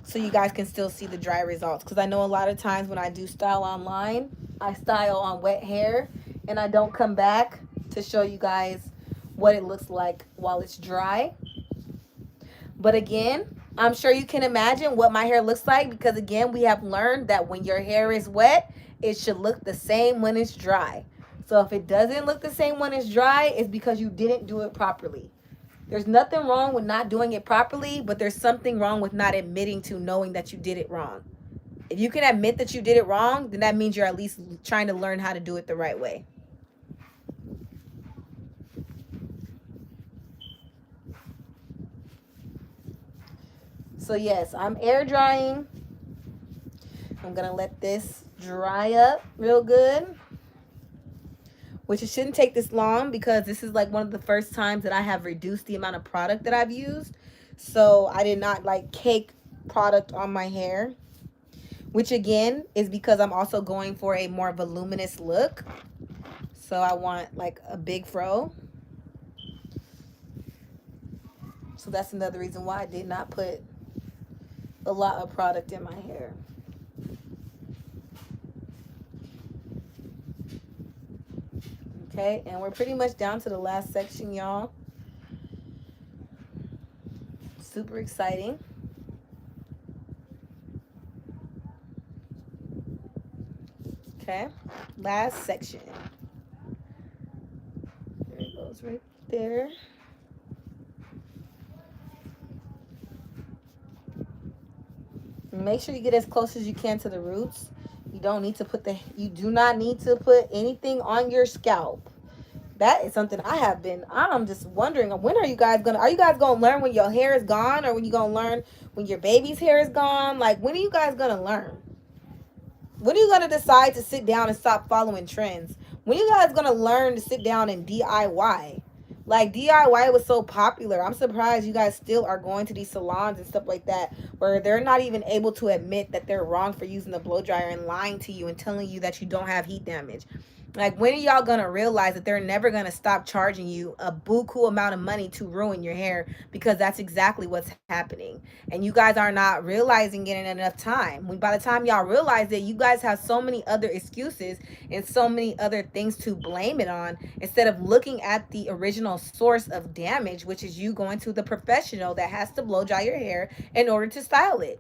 So you guys can still see the dry results, because I know a lot of times when I do style online, I style on wet hair and I don't come back to show you guys what it looks like while it's dry. But again, I'm sure you can imagine what my hair looks like, because again, we have learned that when your hair is wet, it should look the same when it's dry. So if it doesn't look the same when it's dry, it's because you didn't do it properly. There's nothing wrong with not doing it properly, but there's something wrong with not admitting to knowing that you did it wrong. If you can admit that you did it wrong, then that means you're at least trying to learn how to do it the right way. So yes, I'm air drying. I'm gonna let this dry up real good, which it shouldn't take this long, because this is like one of the first times that I have reduced the amount of product that I've used. So I did not like cake product on my hair, which again is because I'm also going for a more voluminous look. So I want like a big fro. So that's another reason why I did not put a lot of product in my hair. Okay, and we're pretty much down to the last section, y'all. Super exciting. Okay, last section. There it goes right there. Make sure you get as close as you can to the roots. You do not need to put anything on your scalp. That is something I'm just wondering, when are you guys gonna learn when your hair is gone, or when you gonna learn when your baby's hair is gone? Like, when are you guys gonna learn? When are you gonna decide to sit down and stop following trends? When are you guys gonna learn to sit down and DIY? Like, DIY was so popular. I'm surprised you guys still are going to these salons and stuff like that, where they're not even able to admit that they're wrong for using the blow dryer and lying to you and telling you that you don't have heat damage. Like, when are y'all gonna realize that they're never gonna stop charging you a buku amount of money to ruin your hair? Because that's exactly what's happening. And you guys are not realizing it in enough time. By the time y'all realize it, you guys have so many other excuses and so many other things to blame it on, instead of looking at the original source of damage, which is you going to the professional that has to blow dry your hair in order to style it.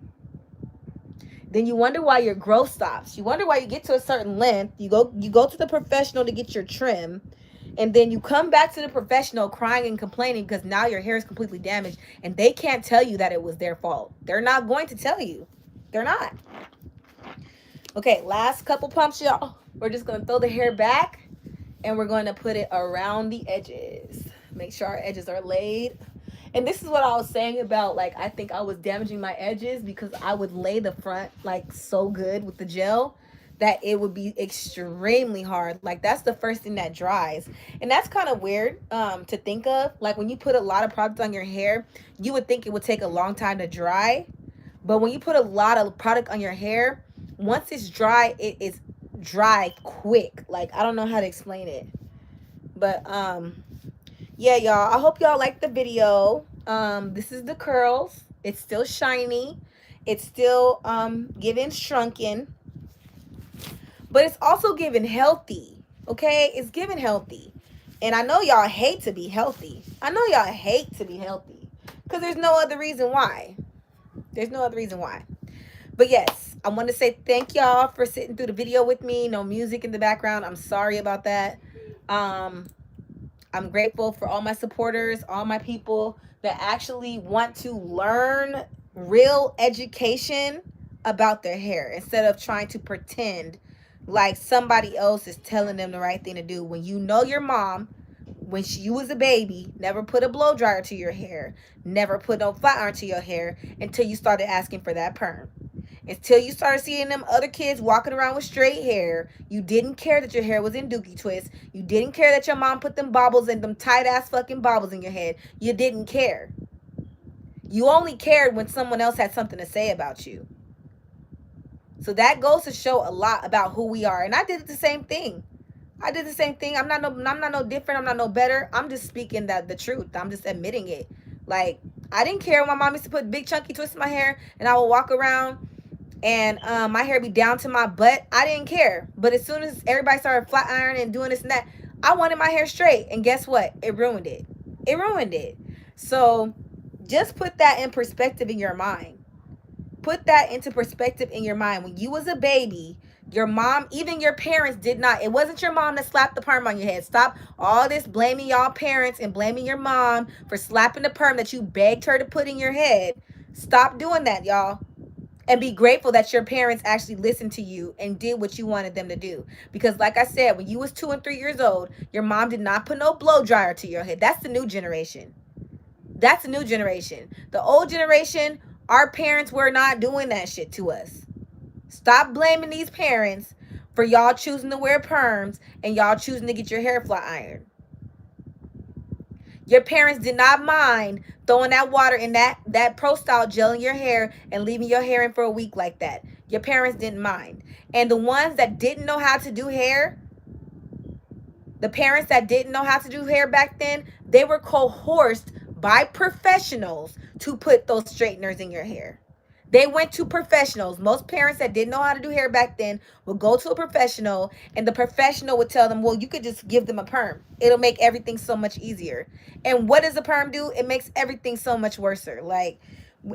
Then you wonder why your growth stops. You wonder why you get to a certain length. You go to the professional to get your trim, and then you come back to the professional crying and complaining because now your hair is completely damaged, and they can't tell you that it was their fault. They're not going to tell you. They're not. Okay, last couple pumps, y'all. We're just going to throw the hair back, and we're going to put it around the edges. Make sure our edges are laid. And this is what I was saying about, like, I think I was damaging my edges because I would lay the front like so good with the gel that it would be extremely hard. Like, that's the first thing that dries. And that's kind of weird to think of. Like, when you put a lot of product on your hair, you would think it would take a long time to dry. But when you put a lot of product on your hair, once it's dry, it is dry quick. Like, I don't know how to explain it. But yeah, y'all, I hope y'all like the video. This is the curls. It's still shiny. It's still giving shrunken, but it's also giving healthy. Okay, it's giving healthy. And I know y'all hate to be healthy. I know y'all hate to be healthy, because there's no other reason why. There's no other reason why. But yes, I want to say thank y'all for sitting through the video with me. No music in the background. I'm sorry about that. I'm grateful for all my supporters, all my people that actually want to learn real education about their hair, instead of trying to pretend like somebody else is telling them the right thing to do. When you know your mom, when you was a baby, never put a blow dryer to your hair, never put no flat iron to your hair until you started asking for that perm. Until you started seeing them other kids walking around with straight hair, you didn't care that your hair was in dookie twists. You didn't care that your mom put them bobbles and them tight ass fucking bobbles in your head. You didn't care. You only cared when someone else had something to say about you. So that goes to show a lot about who we are. And I did the same thing. I did the same thing. I'm not no different. I'm not no better. I'm just speaking the truth. I'm just admitting it. Like, I didn't care when my mom used to put big chunky twists in my hair and I would walk around and my hair be down to my butt. I didn't care. But as soon as everybody started flat ironing and doing this and that, I wanted my hair straight. And guess what? It ruined it. It ruined it. So just put that in perspective in your mind. Put that into perspective in your mind. When you was a baby, your mom, even your parents did not. It wasn't your mom that slapped the perm on your head. Stop all this blaming y'all parents and blaming your mom for slapping the perm that you begged her to put in your head. Stop doing that, y'all. And be grateful that your parents actually listened to you and did what you wanted them to do. Because like I said, when you was 2 and 3 years old, your mom did not put no blow dryer to your head. That's the new generation. That's a new generation. The old generation, our parents were not doing that shit to us. Stop blaming these parents for y'all choosing to wear perms and y'all choosing to get your hair flat ironed. Your parents did not mind throwing that water in that Pro Style gel in your hair and leaving your hair in for a week like that. Your parents didn't mind. And the ones that didn't know how to do hair, the parents that didn't know how to do hair back then, they were coerced by professionals to put those straighteners in your hair. They went to professionals. Most parents that didn't know how to do hair back then would go to a professional, and the professional would tell them, well, you could just give them a perm. It'll make everything so much easier. And what does a perm do? It makes everything so much worse. Like,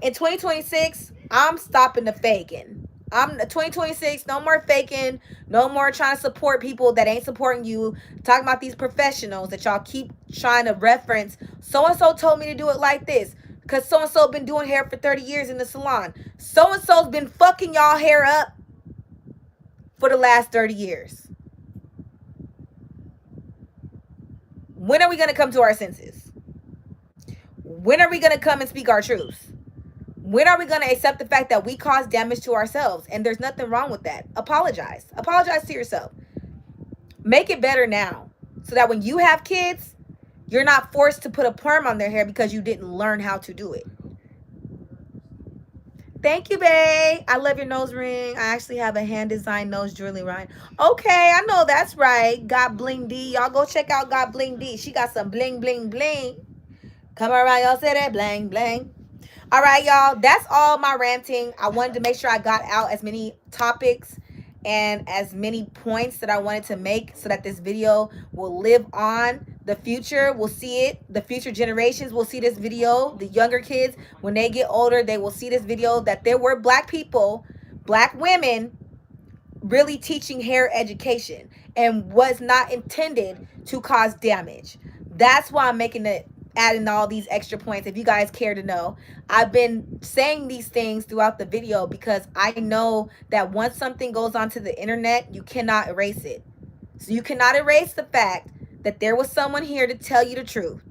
in 2026, I'm stopping the faking. I'm 2026, no more faking, no more trying to support people that ain't supporting you. Talking about these professionals that y'all keep trying to reference. So and so told me to do it like this. Because so and so been doing hair for 30 years in the salon. So and so's been fucking y'all hair up for the last 30 years. When are we going to come to our senses? When are we going to come and speak our truths? When are we going to accept the fact that we caused damage to ourselves? And there's nothing wrong with that. Apologize. Apologize to yourself. Make it better now. So that when you have kids, you're not forced to put a perm on their hair because you didn't learn how to do it. Thank you, babe. I love your nose ring. I actually have a hand-designed nose jewelry line. Okay, I know that's right. Got Bling D. Y'all go check out Got Bling D. She got some bling, bling, bling. Come around, y'all say that bling, bling. All right, y'all. That's all my ranting. I wanted to make sure I got out as many topics and as many points that I wanted to make so that this video will live on. The future will see it. The future generations will see this video. The younger kids, when they get older, they will see this video that there were black people, black women, really teaching hair education and was not intended to cause damage. That's why I'm making it, adding all these extra points. If you guys care to know, I've been saying these things throughout the video because I know that once something goes onto the internet, you cannot erase it. So you cannot erase the fact that there was someone here to tell you the truth.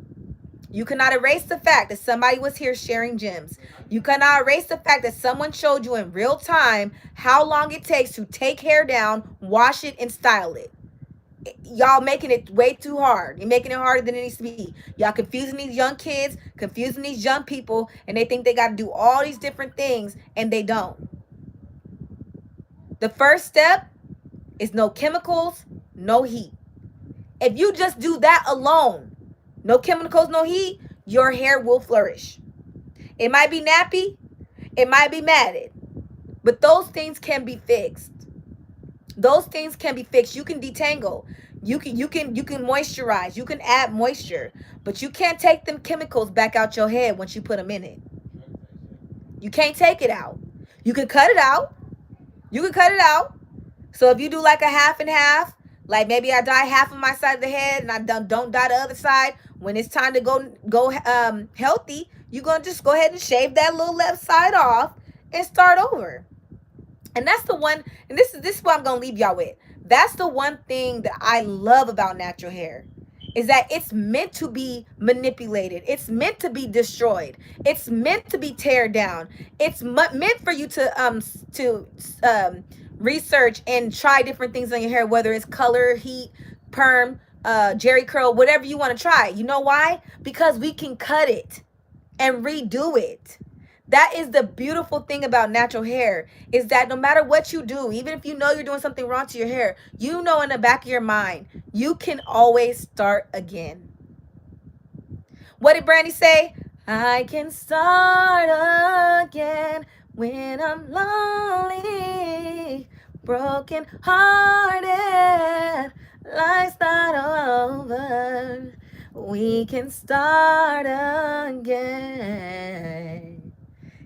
You cannot erase the fact that somebody was here sharing gems. You cannot erase the fact that someone showed you in real time how long it takes to take hair down, wash it, and style it. Y'all making it way too hard. You're making it harder than it needs to be. Y'all confusing these young kids, confusing these young people, and they think they got to do all these different things, and they don't. The first step is no chemicals, no heat. If you just do that alone, no chemicals, no heat, your hair will flourish. It might be nappy, it might be matted, but those things can be fixed. Those things can be fixed. You can detangle. You can moisturize. You can add moisture, but you can't take them chemicals back out your head once you put them in it. You can't take it out. You can cut it out. You can cut it out. So if you do like a half and half, like maybe I dye half of my side of the head and I don't dye the other side, when it's time to go healthy, you're going to just go ahead and shave that little left side off and start over. And that's the one, and this is what I'm going to leave y'all with. That's the one thing that I love about natural hair, is that it's meant to be manipulated. It's meant to be destroyed. It's meant to be teared down. It's meant for you to research and try different things on your hair, whether it's color, heat, perm, jerry curl, whatever you want to try. You know why? Because we can cut it. and redo it. That is the beautiful thing about natural hair, is that no matter what you do, even if you know you're doing something wrong to your hair, you know in the back of your mind, you can always start again. What did Brandy say? I can start again when I'm lonely, broken hearted, life's not over. We can start again.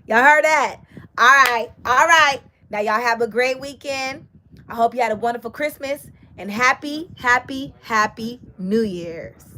Y'all heard that? All right, all right. Now y'all have a great weekend. I hope you had a wonderful Christmas and happy, happy, happy New Year's.